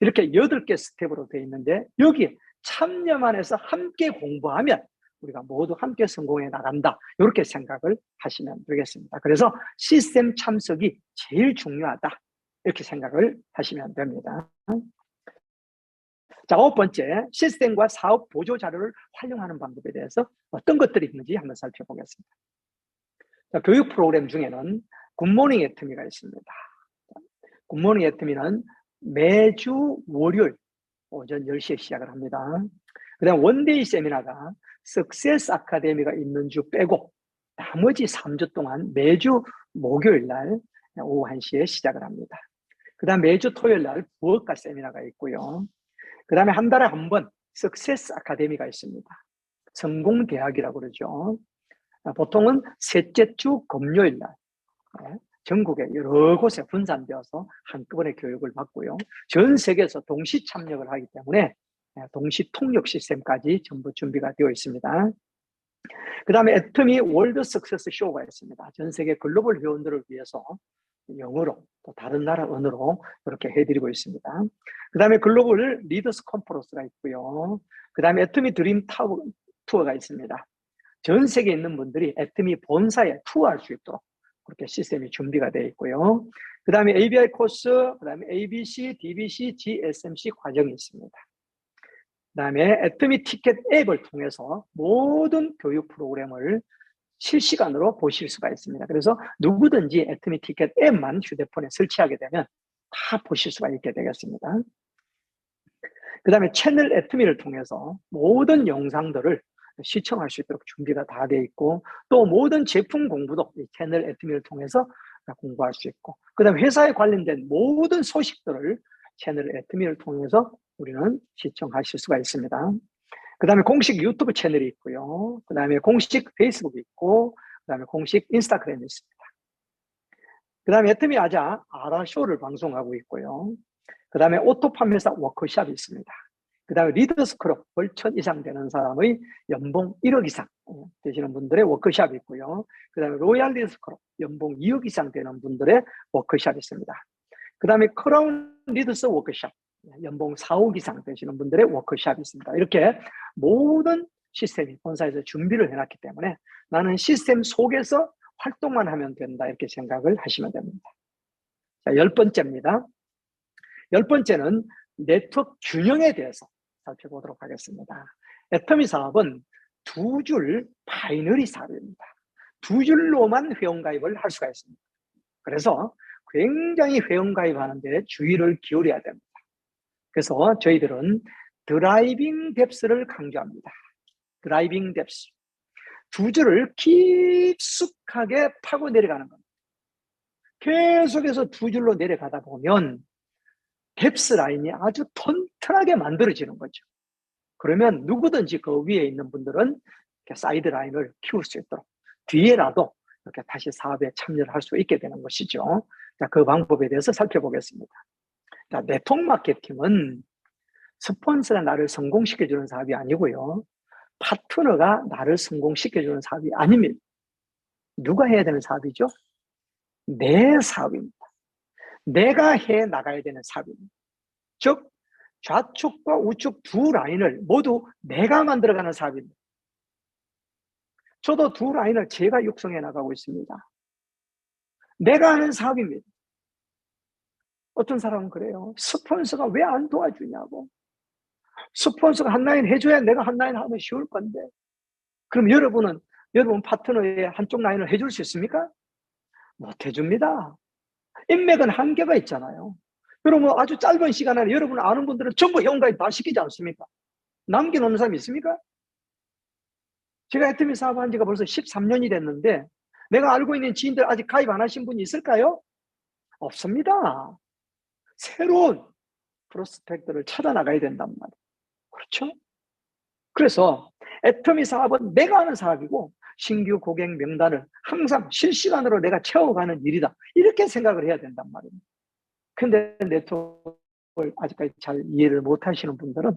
Speaker 2: 이렇게 8개 스텝으로 되어 있는데 여기에 참여만 해서 함께 공부하면 우리가 모두 함께 성공해 나간다. 이렇게 생각을 하시면 되겠습니다. 그래서 시스템 참석이 제일 중요하다. 이렇게 생각을 하시면 됩니다. 자, 9번째, 시스템과 사업 보조 자료를 활용하는 방법에 대해서 어떤 것들이 있는지 한번 살펴보겠습니다. 자, 교육 프로그램 중에는 굿모닝 애터미가 있습니다. 굿모닝 애터미는 매주 월요일 오전 10시에 시작을 합니다. 그 다음 원데이 세미나가 석세스 아카데미가 있는 주 빼고 나머지 3주 동안 매주 목요일 날 오후 1시에 시작을 합니다. 그 다음 매주 토요일 날 부업과 세미나가 있고요. 그 다음에 한 달에 한 번 석세스 아카데미가 있습니다. 성공대학이라고 그러죠. 보통은 셋째 주 금요일 날 전국에 여러 곳에 분산되어서 한꺼번에 교육을 받고요. 전 세계에서 동시 참여를 하기 때문에 동시 통역 시스템까지 전부 준비가 되어 있습니다. 그 다음에 애터미 월드 석세스 쇼가 있습니다. 전 세계 글로벌 회원들을 위해서 영어로 또 다른 나라 언어로 이렇게 해드리고 있습니다. 그 다음에 글로벌 리더스 컨퍼런스가 있고요. 그 다음에 애터미 드림 투어가 있습니다. 전 세계에 있는 분들이 애터미 본사에 투어할 수 있도록 그렇게 시스템이 준비가 되어 있고요. 그 다음에 ABI 코스, 그 다음에 ABC, DBC, GSMC 과정이 있습니다. 그 다음에 애터미 티켓 앱을 통해서 모든 교육 프로그램을 실시간으로 보실 수가 있습니다. 그래서 누구든지 애터미 티켓 앱만 휴대폰에 설치하게 되면 다 보실 수가 있게 되겠습니다. 그 다음에 채널 애터미를 통해서 모든 영상들을 시청할 수 있도록 준비가 다 되어 있고 또 모든 제품 공부도 이 채널 애터미를 통해서 공부할 수 있고 그 다음에 회사에 관련된 모든 소식들을 채널 애터미를 통해서 우리는 시청하실 수가 있습니다. 그 다음에 공식 유튜브 채널이 있고요. 그 다음에 공식 페이스북이 있고 그 다음에 공식 인스타그램이 있습니다. 그 다음에 애터미 아라쇼를 방송하고 있고요. 그 다음에 오토 판매사 워크숍이 있습니다. 그 다음에 리더스크럽 벌천 이상 되는 사람의 연봉 1억 이상 되시는 분들의 워크숍이 있고요. 그 다음에 로얄 리더스크럽 연봉 2억 이상 되는 분들의 워크숍이 있습니다. 그 다음에 크라운 리더스 워크숍 연봉 4억 이상 되시는 분들의 워크숍이 있습니다. 이렇게 모든 시스템이 본사에서 준비를 해놨기 때문에 나는 시스템 속에서 활동만 하면 된다 이렇게 생각을 하시면 됩니다. 자, 10번째입니다. 10번째는 네트워크 균형에 대해서 살펴보도록 하겠습니다. 애터미 사업은 두 줄 바이너리 사업입니다. 두 줄로만 회원가입을 할 수가 있습니다. 그래서 굉장히 회원가입하는 데 주의를 기울여야 됩니다. 그래서 저희들은 드라이빙 뎁스를 강조합니다. 드라이빙 뎁스. 두 줄을 깊숙하게 파고 내려가는 겁니다. 계속해서 두 줄로 내려가다 보면 뎁스 라인이 아주 튼튼하게 만들어지는 거죠. 그러면 누구든지 그 위에 있는 분들은 이렇게 사이드 라인을 키울 수 있도록 뒤에라도 이렇게 다시 사업에 참여를 할 수 있게 되는 것이죠. 자, 그 방법에 대해서 살펴보겠습니다. 자, 네트워크 마케팅은 스폰서가 나를 성공시켜주는 사업이 아니고요. 파트너가 나를 성공시켜주는 사업이 아닙니다. 누가 해야 되는 사업이죠? 내 사업입니다. 내가 해 나가야 되는 사업입니다. 즉, 좌측과 우측 두 라인을 모두 내가 만들어가는 사업입니다. 저도 두 라인을 제가 육성해 나가고 있습니다. 내가 하는 사업입니다. 어떤 사람은 그래요. 스폰서가 왜 안 도와주냐고. 스폰서가 한 라인 해줘야 내가 한 라인 하면 쉬울 건데. 그럼 여러분 파트너의 한쪽 라인을 해줄 수 있습니까? 못 해줍니다. 인맥은 한계가 있잖아요. 여러분 아주 짧은 시간 안에 여러분 아는 분들은 전부 회원가입 다 시키지 않습니까? 남겨놓는 사람이 있습니까? 제가 애터미 사업한 지가 벌써 13년이 됐는데 내가 알고 있는 지인들 아직 가입 안 하신 분이 있을까요? 없습니다. 새로운 프로스펙트를 찾아 나가야 된단 말이에요. 그렇죠? 그래서 애터미 사업은 내가 하는 사업이고 신규 고객 명단을 항상 실시간으로 내가 채워가는 일이다. 이렇게 생각을 해야 된단 말입니다. 근데 네트워크를 아직까지 잘 이해를 못 하시는 분들은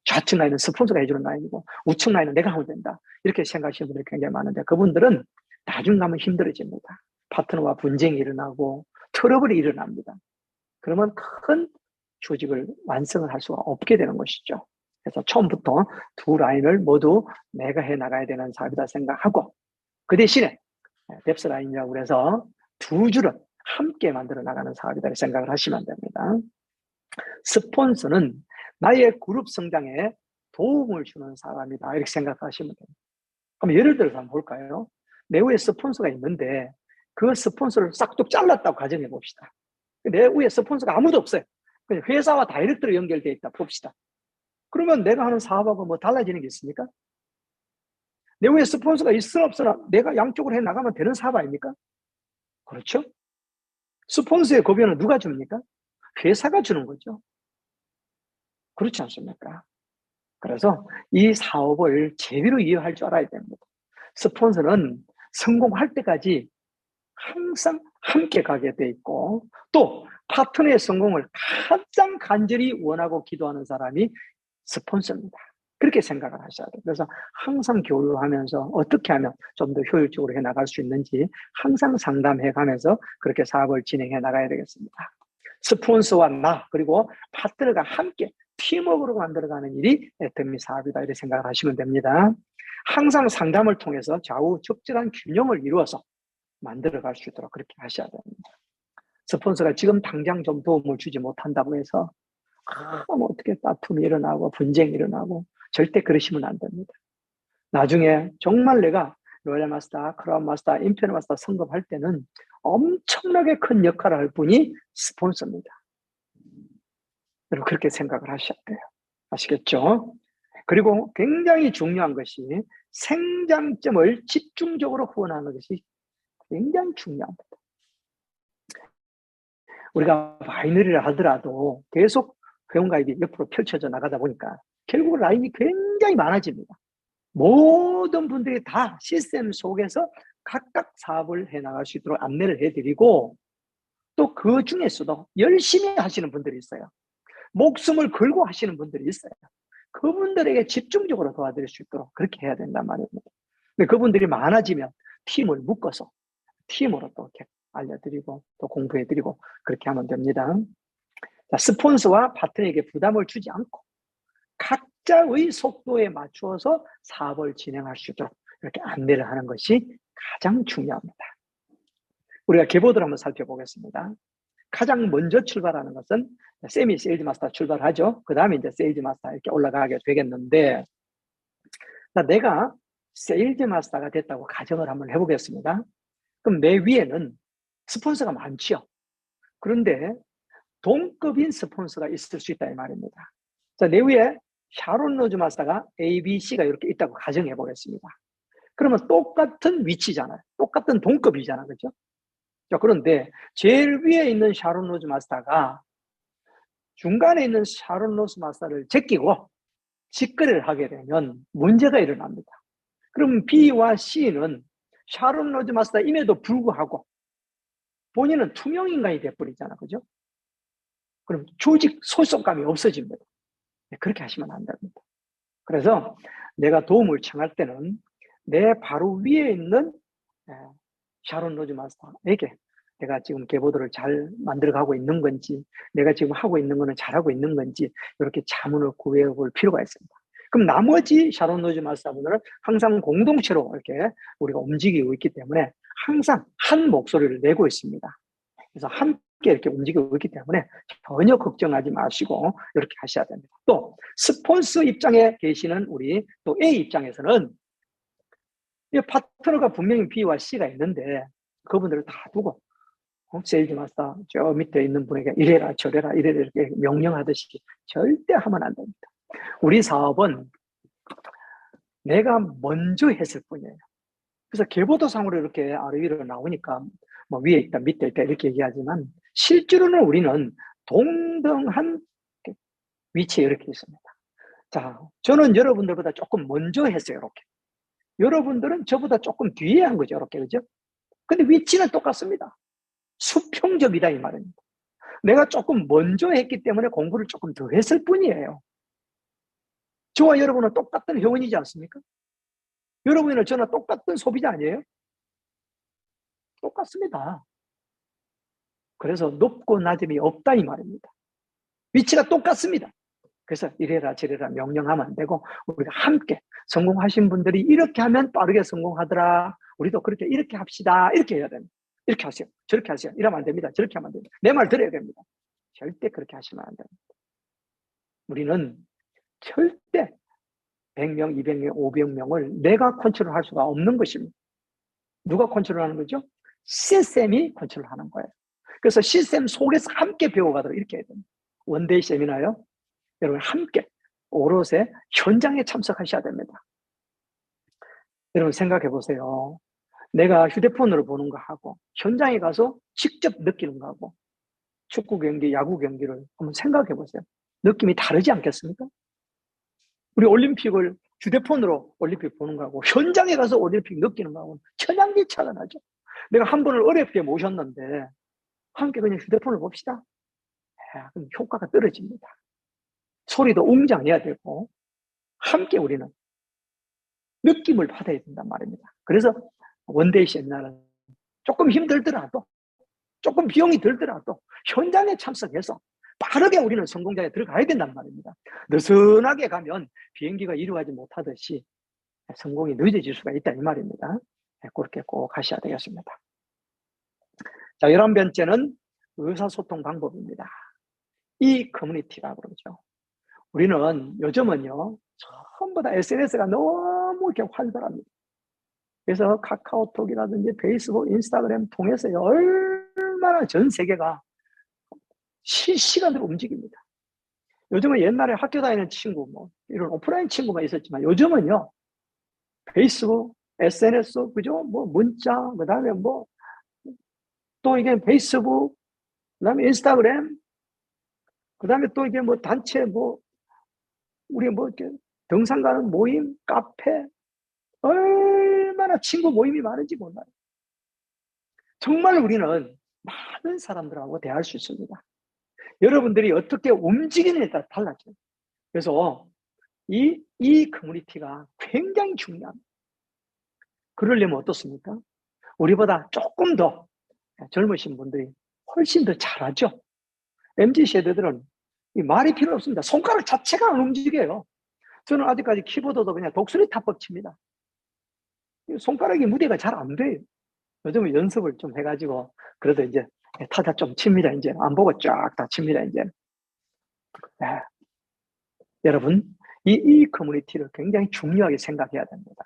Speaker 2: 좌측 라인은 스폰서가 해주는 라인이고 우측 라인은 내가 하면 된다. 이렇게 생각하시는 분들이 굉장히 많은데 그분들은 나중 가면 힘들어집니다. 파트너와 분쟁이 일어나고 트러블이 일어납니다. 그러면 큰 조직을 완성을 할 수가 없게 되는 것이죠. 그래서 처음부터 두 라인을 모두 내가 해 나가야 되는 사업이다 생각하고 그 대신에 뎁스 라인이라고 해서 두 줄은 함께 만들어 나가는 사업이다 생각을 하시면 됩니다. 스폰서는 나의 그룹 성장에 도움을 주는 사람이다 이렇게 생각하시면 됩니다. 그럼 예를 들어서 한번 볼까요? 내 위에 스폰서가 있는데 그 스폰서를 싹둑 잘랐다고 가정해 봅시다. 내 위에 스폰서가 아무도 없어요. 그냥 회사와 다이렉트로 연결되어 있다 봅시다. 그러면 내가 하는 사업하고 뭐 달라지는 게 있습니까? 내 위에 스폰서가 있으나 없으나 내가 양쪽으로 해 나가면 되는 사업 아닙니까? 그렇죠? 스폰서의 급여는 누가 줍니까? 회사가 주는 거죠. 그렇지 않습니까? 그래서 이 사업을 제대로 이해할 줄 알아야 됩니다. 스폰서는 성공할 때까지 항상 함께 가게 돼 있고 또 파트너의 성공을 가장 간절히 원하고 기도하는 사람이 스폰서입니다. 그렇게 생각을 하셔야 돼요. 그래서 항상 교류하면서 어떻게 하면 좀 더 효율적으로 해 나갈 수 있는지 항상 상담해 가면서 그렇게 사업을 진행해 나가야 되겠습니다. 스폰서와 나 그리고 파트너가 함께 팀워크로 만들어가는 일이 애터미 사업이다 이렇게 생각을 하시면 됩니다. 항상 상담을 통해서 좌우 적절한 균형을 이루어서 만들어갈 수 있도록 그렇게 하셔야 됩니다. 스폰서가 지금 당장 좀 도움을 주지 못한다고 해서 뭐 어떻게 다툼이 일어나고 분쟁이 일어나고 절대 그러시면 안 됩니다. 나중에 정말 내가 로얄 마스터, 크라운 마스터, 임페리얼 마스터 선급할 때는 엄청나게 큰 역할을 할 분이 스폰서입니다. 여러분 그렇게 생각을 하셔야 돼요. 아시겠죠? 그리고 굉장히 중요한 것이 생장점을 집중적으로 후원하는 것이 굉장히 중요합니다. 우리가 바이너리를 하더라도 계속 회원가입이 옆으로 펼쳐져 나가다 보니까 결국 라인이 굉장히 많아집니다. 모든 분들이 다 시스템 속에서 각각 사업을 해나갈 수 있도록 안내를 해드리고 또 그 중에서도 열심히 하시는 분들이 있어요. 목숨을 걸고 하시는 분들이 있어요. 그분들에게 집중적으로 도와드릴 수 있도록 그렇게 해야 된단 말입니다. 근데 그분들이 많아지면 팀을 묶어서 팀으로 또 이렇게 알려드리고 또 공부해드리고 그렇게 하면 됩니다. 자, 스폰서와 파트너에게 부담을 주지 않고 각자의 속도에 맞추어서 사업을 진행할 수 있도록 이렇게 안내를 하는 것이 가장 중요합니다. 우리가 계보들 한번 살펴보겠습니다. 가장 먼저 출발하는 것은 세미 세일즈 마스터 출발하죠. 그 다음에 이제 세일즈 마스터 이렇게 올라가게 되겠는데 내가 세일즈 마스터가 됐다고 가정을 한번 해보겠습니다. 그럼 내 위에는 스폰서가 많지요. 그런데 동급인 스폰서가 있을 수 있다 이 말입니다. 자, 내 위에 샤론 로즈 마스터가 A, B, C가 이렇게 있다고 가정해 보겠습니다. 그러면 똑같은 위치잖아요. 똑같은 동급이잖아요. 그렇죠? 자, 그런데 제일 위에 있는 샤론 로즈 마스터가 중간에 있는 샤론 로즈 마스터를 제끼고 직거래를 하게 되면 문제가 일어납니다. 그럼 B와 C는 샤론 로즈 마스터임에도 불구하고 본인은 투명 인간이 돼버리잖아, 그죠? 그럼 조직 소속감이 없어집니다. 그렇게 하시면 안 됩니다. 그래서 내가 도움을 청할 때는 내 바로 위에 있는 샤론 로즈 마스터에게 내가 지금 계보도를 잘 만들어가고 있는 건지, 내가 지금 하고 있는 거는 잘하고 있는 건지, 이렇게 자문을 구해볼 필요가 있습니다. 그럼 나머지 샤론 로즈 마스터분들은 항상 공동체로 이렇게 우리가 움직이고 있기 때문에 항상 한 목소리를 내고 있습니다. 그래서 함께 이렇게 움직이고 있기 때문에 전혀 걱정하지 마시고 이렇게 하셔야 됩니다. 또 스폰서 입장에 계시는 우리 또 A 입장에서는 이 파트너가 분명히 B와 C가 있는데 그분들을 다 두고 세일즈 마스터 저 밑에 있는 분에게 이래라 저래라 이래라 이렇게 명령하듯이 절대 하면 안 됩니다. 우리 사업은 내가 먼저 했을 뿐이에요. 그래서 계보도상으로 이렇게 아래 위로 나오니까 뭐 위에 있다 밑에 있다 이렇게 얘기하지만 실제로는 우리는 동등한 위치에 이렇게 있습니다. 자, 저는 여러분들보다 조금 먼저 했어요. 이렇게. 여러분들은 저보다 조금 뒤에 한 거죠. 이렇게. 그죠? 근데 위치는 똑같습니다. 수평적이다 이 말입니다. 내가 조금 먼저 했기 때문에 공부를 조금 더 했을 뿐이에요. 저와 여러분은 똑같은 회원이지 않습니까? 여러분이나 저나 똑같은 소비자 아니에요? 똑같습니다. 그래서 높고 낮음이 없다 이 말입니다. 위치가 똑같습니다. 그래서 이래라 저래라 명령하면 안 되고 우리가 함께 성공하신 분들이 이렇게 하면 빠르게 성공하더라. 우리도 그렇게 이렇게 합시다. 이렇게 해야 됩니다. 이렇게 하세요. 저렇게 하세요. 이러면 안 됩니다. 저렇게 하면 안 됩니다. 내 말 들어야 됩니다. 절대 그렇게 하시면 안 됩니다. 우리는 절대 100명, 200명, 500명을 내가 컨트롤할 수가 없는 것입니다. 누가 컨트롤하는 거죠? 시스템이 컨트롤하는 거예요. 그래서 시스템 속에서 함께 배워가도록 이렇게 해야 됩니다. 원데이 세미나요. 여러분 함께 오롯의 현장에 참석하셔야 됩니다. 여러분 생각해 보세요. 내가 휴대폰으로 보는 거 하고 현장에 가서 직접 느끼는 거 하고 축구 경기, 야구 경기를 한번 생각해 보세요. 느낌이 다르지 않겠습니까? 우리 올림픽을 휴대폰으로 올림픽 보는 거하고 현장에 가서 올림픽 느끼는 거하고 천양지 차가 나죠. 내가 한 분을 어렵게 모셨는데 함께 그냥 휴대폰을 봅시다. 그럼 효과가 떨어집니다. 소리도 웅장해야 되고 함께 우리는 느낌을 받아야 된단 말입니다. 그래서 원데이 세미나는 조금 힘들더라도 조금 비용이 들더라도 현장에 참석해서 빠르게 우리는 성공자에 들어가야 된단 말입니다. 느슨하게 가면 비행기가 이루어가지 못하듯이 성공이 늦어질 수가 있다 이 말입니다. 그렇게 꼭 하셔야 되겠습니다. 자, 11번째는 의사소통 방법입니다. 이 커뮤니티라고 그러죠. 우리는 요즘은요 전부 다 SNS가 너무 이렇게 활발합니다. 그래서 카카오톡이라든지 페이스북, 인스타그램 통해서 얼마나 전 세계가 실시간으로 움직입니다. 요즘은 옛날에 학교 다니는 친구, 뭐 이런 오프라인 친구가 있었지만 요즘은요 페이스북, SNS, 그죠? 뭐 문자, 그다음에 뭐 또 이게 페이스북, 그다음에 인스타그램, 그다음에 또 이게 뭐 단체 뭐 우리 뭐 이렇게 등산 가는 모임, 카페, 얼마나 친구 모임이 많은지 몰라요. 정말 우리는 많은 사람들하고 대할 수 있습니다. 여러분들이 어떻게 움직이느냐에 따라 달라져요. 그래서 이 커뮤니티가 굉장히 중요합니다. 그러려면 어떻습니까? 우리보다 조금 더 젊으신 분들이 훨씬 더 잘하죠. MZ세대들은 말이 필요 없습니다. 손가락 자체가 안 움직여요. 저는 아직까지 키보드도 그냥 독수리 타법 칩니다. 손가락이 무대가 잘 안 돼요. 요즘은 연습을 좀 해가지고 그래도 이제 타자 좀 칩니다. 이제 안 보고 쫙 다 칩니다. 이제 네. 여러분 이 커뮤니티를 굉장히 중요하게 생각해야 됩니다.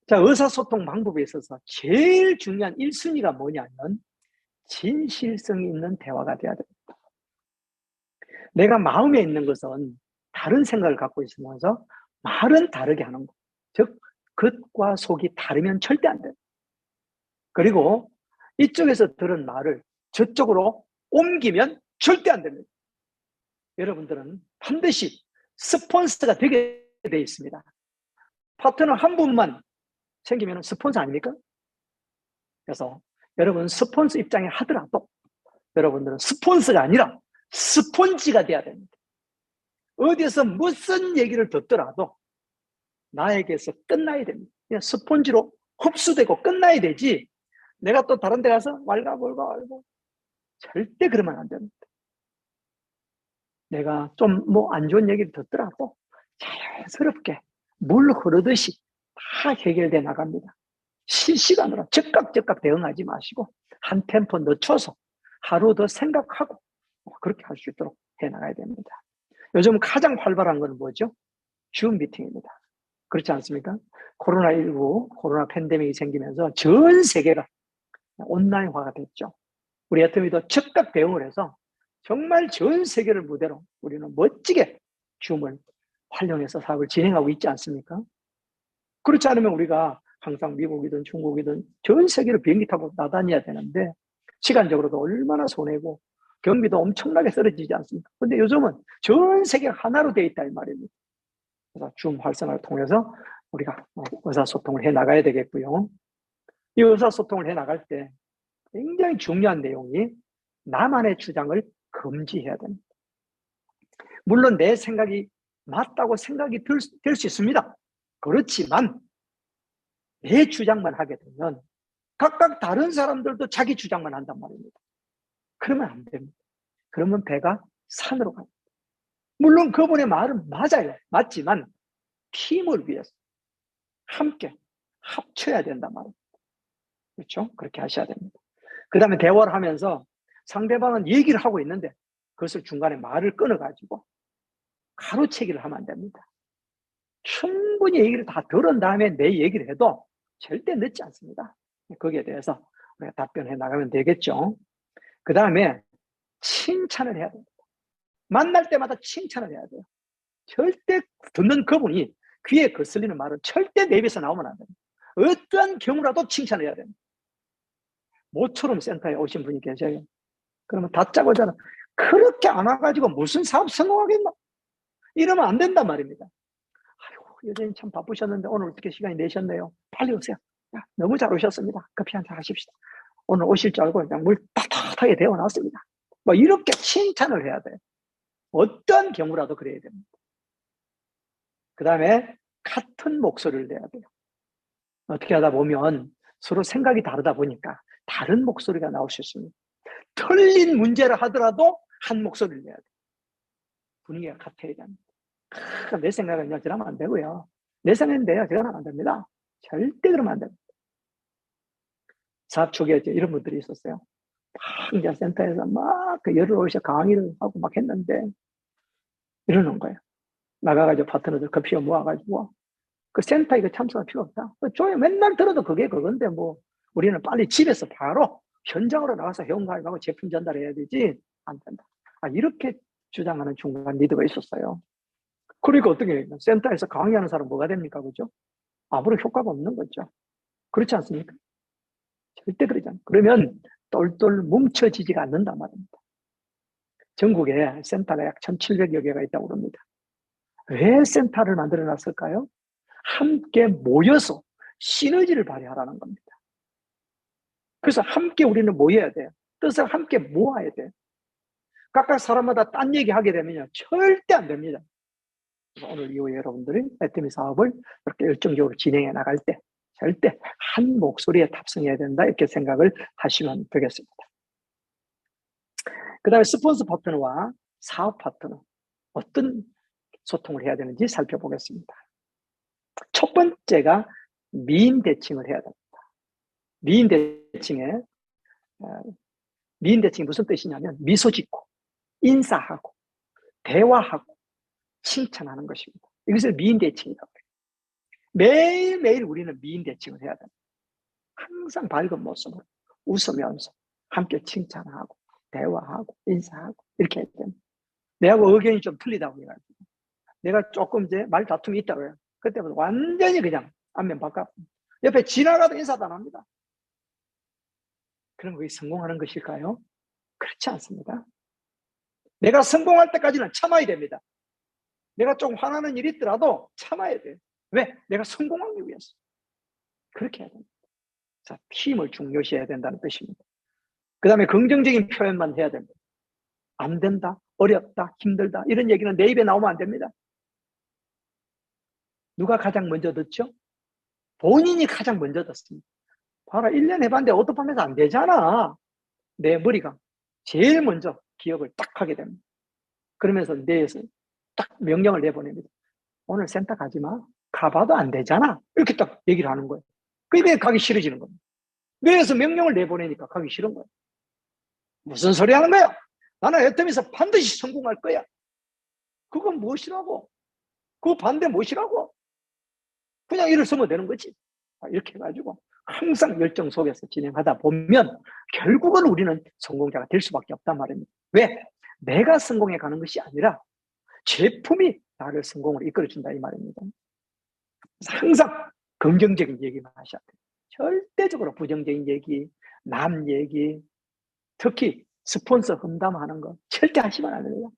Speaker 2: 자, 의사소통 방법에 있어서 제일 중요한 1순위가 뭐냐면 진실성이 있는 대화가 돼야 됩니다. 내가 마음에 있는 것은 다른 생각을 갖고 있으면서 말은 다르게 하는 것. 즉 겉과 속이 다르면 절대 안 돼요. 그리고 이쪽에서 들은 말을 저쪽으로 옮기면 절대 안 됩니다. 여러분들은 반드시 스폰서가 되게 돼 있습니다. 파트너 한 분만 생기면 스폰서 아닙니까? 그래서 여러분 스폰서 입장에 하더라도 여러분들은 스폰서가 아니라 스폰지가 돼야 됩니다. 어디에서 무슨 얘기를 듣더라도 나에게서 끝나야 됩니다. 그냥 스폰지로 흡수되고 끝나야 되지 내가 또 다른 데 가서 왈가왈가 알고 절대 그러면 안 됩니다. 내가 좀 뭐 안 좋은 얘기를 듣더라도 자연스럽게 물 흐르듯이 다 해결돼 나갑니다. 실시간으로 즉각 대응하지 마시고 한 템포 늦춰서 하루 더 생각하고 그렇게 할 수 있도록 해나가야 됩니다. 요즘 가장 활발한 건 뭐죠? 줌 미팅입니다. 그렇지 않습니까? 코로나19, 코로나 팬데믹이 생기면서 전 세계가 온라인화가 됐죠. 우리 애터미도 즉각 대응을 해서 정말 전 세계를 무대로 우리는 멋지게 줌을 활용해서 사업을 진행하고 있지 않습니까? 그렇지 않으면 우리가 항상 미국이든 중국이든 전 세계를 비행기 타고 나다녀야 되는데 시간적으로도 얼마나 손해고 경비도 엄청나게 떨어지지 않습니까? 근데 요즘은 전 세계가 하나로 되어 있다 이 말입니다. 그래서 줌 활성화를 통해서 우리가 의사소통을 해 나가야 되겠고요. 이 의사소통을 해 나갈 때 굉장히 중요한 내용이 나만의 주장을 금지해야 됩니다. 물론 내 생각이 맞다고 생각이 될 수 있습니다. 그렇지만 내 주장만 하게 되면 각각 다른 사람들도 자기 주장만 한단 말입니다. 그러면 안 됩니다. 그러면 배가 산으로 갑니다. 물론 그분의 말은 맞아요. 맞지만 팀을 위해서 함께 합쳐야 된단 말입니다. 그렇죠? 그렇게 하셔야 됩니다. 그 다음에 대화를 하면서 상대방은 얘기를 하고 있는데 그것을 중간에 말을 끊어가지고 가로채기를 하면 안 됩니다. 충분히 얘기를 다 들은 다음에 내 얘기를 해도 절대 늦지 않습니다. 거기에 대해서 우리가 답변해 나가면 되겠죠. 그 다음에 칭찬을 해야 됩니다. 만날 때마다 칭찬을 해야 돼요. 절대 듣는 그분이 귀에 거슬리는 말은 절대 내 입에서 나오면 안 됩니다. 어떠한 경우라도 칭찬을 해야 됩니다. 모처럼 센터에 오신 분이 계셔요. 그러면 다짜고짜는 그렇게 안 와가지고 무슨 사업 성공하겠나? 이러면 안 된단 말입니다. 아이고, 여전히 참 바쁘셨는데 오늘 어떻게 시간이 내셨네요. 빨리 오세요. 야, 너무 잘 오셨습니다. 커피 한잔 하십시다. 오늘 오실 줄 알고 그냥 물 따뜻하게 데워놨습니다. 뭐 이렇게 칭찬을 해야 돼요. 어떤 경우라도 그래야 됩니다. 그 다음에 같은 목소리를 내야 돼요. 어떻게 하다 보면 서로 생각이 다르다 보니까 다른 목소리가 나올 수 있습니다. 틀린 문제를 하더라도 한 목소리를 내야 돼요. 분위기가 같아야 됩니다. 내 생각은 저러면 안 되고요. 내 생각은 돼요. 저러면 안 됩니다. 절대 그러면 안 됩니다. 사업 초기에 이런 분들이 있었어요. 막 이제 센터에서 막그 열을 오셔 강의를 하고 막 했는데 이러는 거예요. 나가가지고 파트너들 커피에 모아가지고 그 센터 이거 참석할 필요 없다. 조용 맨날 들어도 그게 그건데 뭐 우리는 빨리 집에서 바로 현장으로 나가서 회원가입하고 제품 전달해야 되지 안 된다. 이렇게 주장하는 중간 리더가 있었어요. 그러니까 어떻게 해요? 센터에서 강의하는 사람 뭐가 됩니까? 그죠? 아무런 효과가 없는 거죠. 그렇지 않습니까? 절대 그러지 않아요. 그러면 똘똘 뭉쳐지지가 않는단 말입니다. 전국에 센터가 약 1,700여 개가 있다고 합니다. 왜 센터를 만들어 놨을까요? 함께 모여서 시너지를 발휘하라는 겁니다. 그래서 함께 우리는 모여야 돼요. 뜻을 함께 모아야 돼요. 각각 사람마다 딴 얘기 하게 되면요. 절대 안 됩니다. 오늘 이후에 여러분들이 애터미 사업을 그렇게 열정적으로 진행해 나갈 때 절대 한 목소리에 탑승해야 된다 이렇게 생각을 하시면 되겠습니다. 그 다음에 스폰서 파트너와 사업 파트너 어떤 소통을 해야 되는지 살펴보겠습니다. 첫 번째가 미인 대칭을 해야 됩니다. 미인 대칭이 무슨 뜻이냐면 미소 짓고 인사하고 대화하고 칭찬하는 것입니다. 이것을 미인 대칭이라고 해요. 매일매일 우리는 미인 대칭을 해야 됩니다. 항상 밝은 모습으로 웃으면서 함께 칭찬하고 대화하고 인사하고 이렇게 해야 됩니다. 내하고 의견이 좀 틀리다고 해가지고 내가 조금 이제 말 다툼이 있다고 해요. 그때부터 완전히 그냥 안면 바깥 옆에 지나가도 인사도 안 합니다. 그럼 그게 성공하는 것일까요? 그렇지 않습니다. 내가 성공할 때까지는 참아야 됩니다. 내가 좀 화나는 일이 있더라도 참아야 돼요. 왜? 내가 성공하기 위해서. 그렇게 해야 됩니다. 자, 힘을 중요시해야 된다는 뜻입니다. 그 다음에 긍정적인 표현만 해야 됩니다. 안 된다, 어렵다, 힘들다 이런 얘기는 내 입에 나오면 안 됩니다. 누가 가장 먼저 듣죠? 본인이 가장 먼저 듣습니다. 봐라, 1년 해봤는데 어떡하면서 안 되잖아. 내 머리가 제일 먼저 기억을 딱 하게 됩니다. 그러면서 뇌에서 딱 명령을 내보냅니다. 오늘 센터 가지 마. 가봐도 안 되잖아. 이렇게 딱 얘기를 하는 거예요. 그게 가기 싫어지는 겁니다. 뇌에서 명령을 내보내니까 가기 싫은 거예요. 무슨 소리 하는 거야? 나는 애터미에서 반드시 성공할 거야. 그건 무엇이라고? 그 반대 무엇이라고? 그냥 일을 쓰면 되는 거지. 이렇게 해가지고 항상 열정 속에서 진행하다 보면 결국은 우리는 성공자가 될 수밖에 없단 말입니다. 왜? 내가 성공해 가는 것이 아니라 제품이 나를 성공으로 이끌어준다 이 말입니다. 항상 긍정적인 얘기만 하셔야 돼요. 절대적으로 부정적인 얘기, 남 얘기, 특히 스폰서 험담하는 거 절대 하시면 안 됩니다.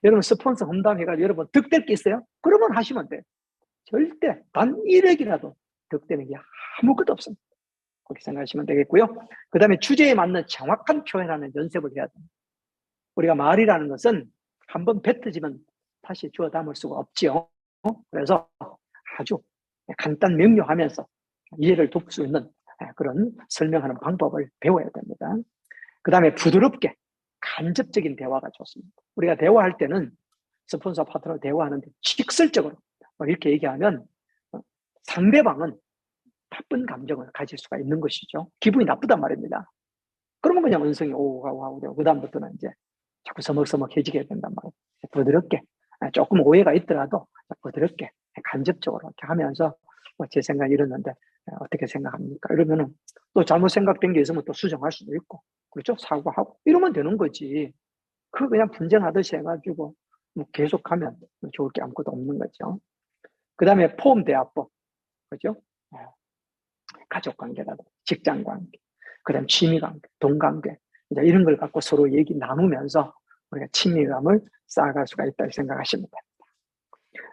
Speaker 2: 여러분 스폰서 험담해가지고 여러분 득될 게 있어요? 그러면 하시면 돼요. 절대 단 1억이라도 득되는 게 아무것도 없습니다. 그렇게 생각하시면 되겠고요. 그 다음에 주제에 맞는 정확한 표현하는 연습을 해야 됩니다. 우리가 말이라는 것은 한번 뱉어지면 다시 주워 담을 수가 없지요. 그래서 아주 간단 명료하면서 이해를 돕을 수 있는 그런 설명하는 방법을 배워야 됩니다. 그 다음에 부드럽게 간접적인 대화가 좋습니다. 우리가 대화할 때는 스폰서 파트너 대화하는데 직설적으로 이렇게 얘기하면 상대방은 나쁜 감정을 가질 수가 있는 것이죠. 기분이 나쁘단 말입니다. 그러면 그냥 언성이 오가고 되고 그 다음부터는 이제 자꾸 서먹서먹해지게 된단 말이에요. 부드럽게 조금 오해가 있더라도 부드럽게 간접적으로 이렇게 하면서 제 생각이 이랬는데 어떻게 생각합니까? 이러면은 또 잘못 생각된 게 있으면 또 수정할 수도 있고 그렇죠? 사과하고 이러면 되는 거지. 그거 그냥 분쟁하듯이 해가지고 뭐 계속하면 좋을 게 아무것도 없는 거죠. 그 다음에 포옹대화법, 그죠? 가족관계라든지 직장관계, 그 다음 취미관계, 돈관계 이제 이런 걸 갖고 서로 얘기 나누면서 우리가 친밀감을 쌓아갈 수가 있다고 생각하시면 됩니다.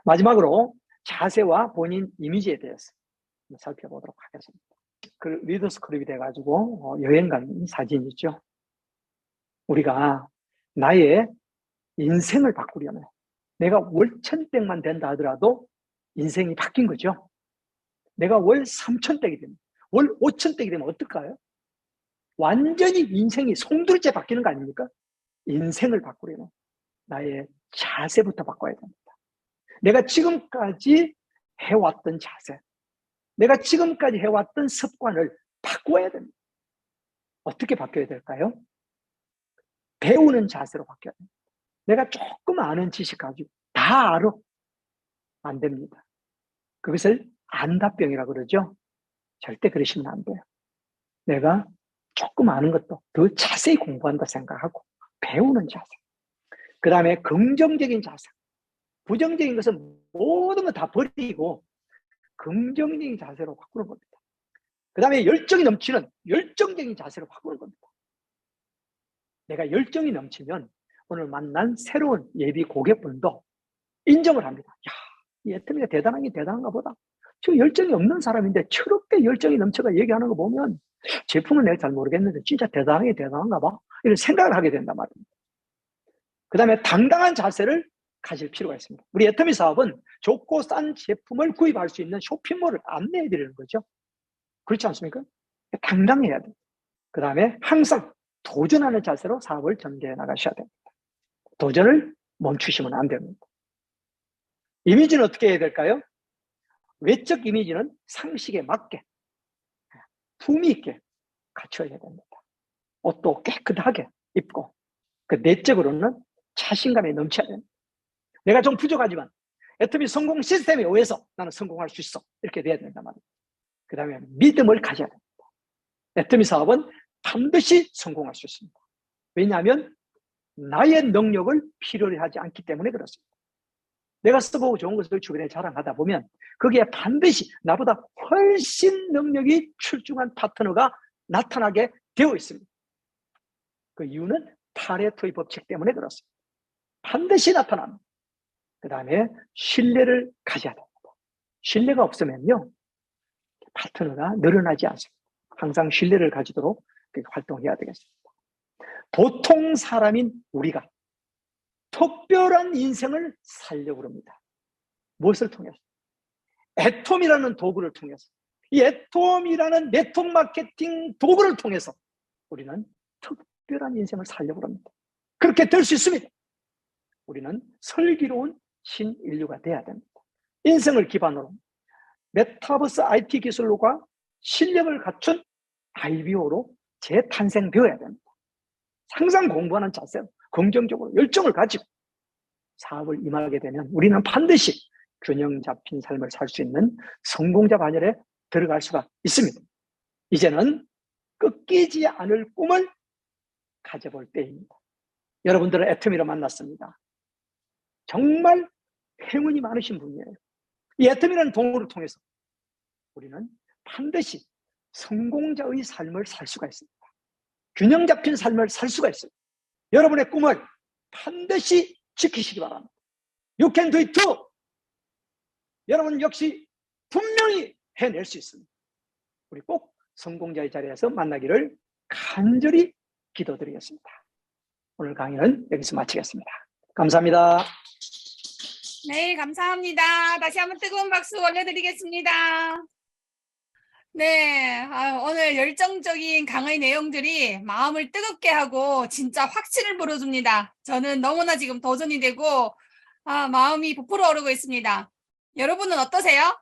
Speaker 2: 마지막으로 자세와 본인 이미지에 대해서 살펴보도록 하겠습니다. 그 리더스 클럽이 돼가지고 여행 간 사진이죠. 우리가 나의 인생을 바꾸려면 내가 월 1,000댁만 된다 하더라도 인생이 바뀐 거죠. 내가 월 3,000댁이 되면 월 5,000댁이 되면 어떨까요? 완전히 인생이 송두리째 바뀌는 거 아닙니까? 인생을 바꾸려면 나의 자세부터 바꿔야 됩니다. 내가 지금까지 해왔던 자세, 내가 지금까지 해왔던 습관을 바꿔야 됩니다. 어떻게 바뀌어야 될까요? 배우는 자세로 바뀌어야 됩니다. 내가 조금 아는 지식 가지고 다 알아. 안 됩니다. 그것을 안다병이라고 그러죠. 절대 그러시면 안 돼요. 내가 조금 아는 것도 더 자세히 공부한다 생각하고 배우는 자세. 그 다음에 긍정적인 자세. 부정적인 것은 모든 거 다 버리고 긍정적인 자세로 바꾸는 겁니다. 그 다음에 열정이 넘치는 열정적인 자세로 바꾸는 겁니다. 내가 열정이 넘치면 오늘 만난 새로운 예비 고객분도 인정을 합니다. 야, 이 애터미가 대단한가 보다. 저 열정이 없는 사람인데 저렇게 열정이 넘쳐가 얘기하는 거 보면 제품은 내가 잘 모르겠는데 진짜 대단한가 봐. 이런 생각을 하게 된단 말입니다. 그 다음에 당당한 자세를 가질 필요가 있습니다. 우리 애터미 사업은 좋고 싼 제품을 구입할 수 있는 쇼핑몰을 안내해 드리는 거죠. 그렇지 않습니까? 당당해야 돼요. 그 다음에 항상 도전하는 자세로 사업을 전개해 나가셔야 됩니다. 도전을 멈추시면 안 됩니다. 이미지는 어떻게 해야 될까요? 외적 이미지는 상식에 맞게 품위 있게 갖춰야 됩니다. 옷도 깨끗하게 입고 그 내적으로는 자신감이 넘쳐야 됩니다. 내가 좀 부족하지만 애터미 성공 시스템에 의해서 나는 성공할 수 있어. 이렇게 돼야 된단 말이에요. 그 다음에 믿음을 가져야 됩니다. 애터미 사업은 반드시 성공할 수 있습니다. 왜냐하면 나의 능력을 필요로 하지 않기 때문에 그렇습니다. 내가 써보고 좋은 것을 주변에 자랑하다 보면 거기에 반드시 나보다 훨씬 능력이 출중한 파트너가 나타나게 되어 있습니다. 그 이유는 파레토의 법칙 때문에 그렇습니다. 반드시 나타납니다. 그 다음에 신뢰를 가져야 됩니다. 신뢰가 없으면요, 파트너가 늘어나지 않습니다. 항상 신뢰를 가지도록 활동해야 되겠습니다. 보통 사람인 우리가 특별한 인생을 살려고 합니다. 무엇을 통해서? 애톰이라는 도구를 통해서, 이 애톰이라는 네트워크 마케팅 도구를 통해서 우리는 특별한 인생을 살려고 합니다. 그렇게 될 수 있습니다. 우리는 슬기로운 신인류가 돼야 됩니다. 인생을 기반으로 메타버스 IT 기술과 실력을 갖춘 IBO로 재탄생되어야 됩니다. 항상 공부하는 자세, 긍정적으로 열정을 가지고 사업을 임하게 되면 우리는 반드시 균형 잡힌 삶을 살 수 있는 성공자 반열에 들어갈 수가 있습니다. 이제는 꺾이지 않을 꿈을 가져볼 때입니다. 여러분들은 애터미로 만났습니다. 정말 행운이 많으신 분이에요. 이 애터미라는 동호를 통해서 우리는 반드시 성공자의 삶을 살 수가 있습니다. 균형 잡힌 삶을 살 수가 있습니다. 여러분의 꿈을 반드시 지키시기 바랍니다. You can do it too. 여러분 역시 분명히 해낼 수 있습니다. 우리 꼭 성공자의 자리에서 만나기를 간절히 기도드리겠습니다. 오늘 강의는 여기서 마치겠습니다. 감사합니다.
Speaker 1: 네, 감사합니다. 다시 한번 뜨거운 박수 올려드리겠습니다. 네, 오늘 열정적인 강의 내용들이 마음을 뜨겁게 하고 진짜 확신을 불어줍니다. 저는 너무나 지금 도전이 되고 마음이 부풀어 오르고 있습니다. 여러분은 어떠세요?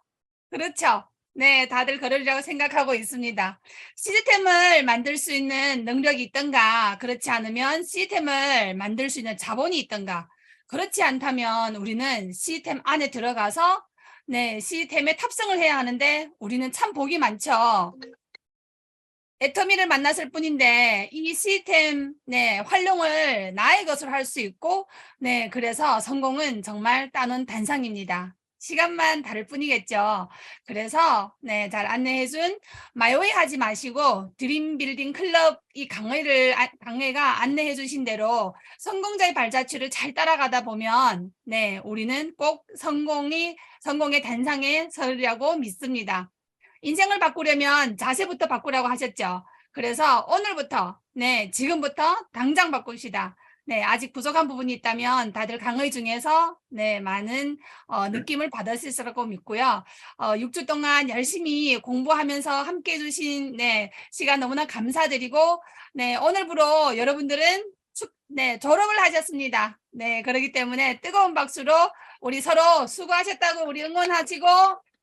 Speaker 1: 그렇죠? 네, 다들 그러리라고 생각하고 있습니다. 시스템을 만들 수 있는 능력이 있던가, 그렇지 않으면 시스템을 만들 수 있는 자본이 있던가, 그렇지 않다면 우리는 시스템 안에 들어가서 네, 시스템에 탑승을 해야 하는데 우리는 참 복이 많죠. 애터미를 만났을 뿐인데 이 시스템 네, 활용을 나의 것으로 할 수 있고 네, 그래서 성공은 정말 따놓은 단상입니다. 시간만 다를 뿐이겠죠. 그래서 네, 잘 안내해준 마요이 하지 마시고 드림빌딩 클럽 이 강의가 안내해 주신 대로 성공자의 발자취를 잘 따라가다 보면 네, 우리는 꼭 성공의 단상에 서리라고 믿습니다. 인생을 바꾸려면 자세부터 바꾸라고 하셨죠. 그래서 오늘부터 네, 지금부터 당장 바꿉시다. 네, 아직 부족한 부분이 있다면 다들 강의 중에서 네, 많은 느낌을 받았을 거라고 믿고요. 6주 동안 열심히 공부하면서 함께 해주신 네, 시간 너무나 감사드리고 네, 오늘부로 여러분들은 네, 졸업을 하셨습니다. 네, 그렇기 때문에 뜨거운 박수로 우리 서로 수고하셨다고 우리 응원하시고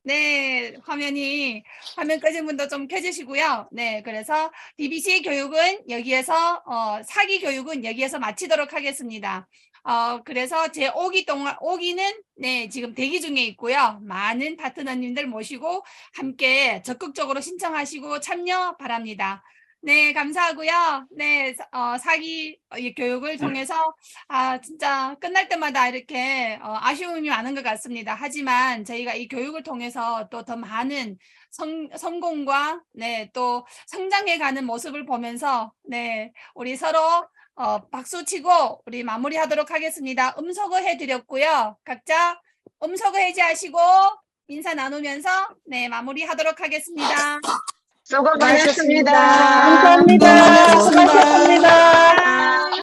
Speaker 1: 네, 화면 끄신 분도 좀 켜주시고요. 네, 그래서 DBC 교육은 여기에서, 사기 교육은 여기에서 마치도록 하겠습니다. 그래서 제 5기는 네, 지금 대기 중에 있고요. 많은 파트너님들 모시고 함께 적극적으로 신청하시고 참여 바랍니다. 네, 감사하고요. 네, 사기 교육을 통해서 진짜 끝날 때마다 이렇게 아쉬움이 많은 것 같습니다. 하지만 저희가 이 교육을 통해서 또 더 많은 성공과 네, 또 성장해가는 모습을 보면서 네, 우리 서로 박수 치고 우리 마무리하도록 하겠습니다. 음소거 해드렸고요. 각자 음소거 해제하시고 인사 나누면서 네, 마무리하도록 하겠습니다.
Speaker 3: 수고 많으셨습니다.
Speaker 2: 감사합니다. 수고하셨습니다.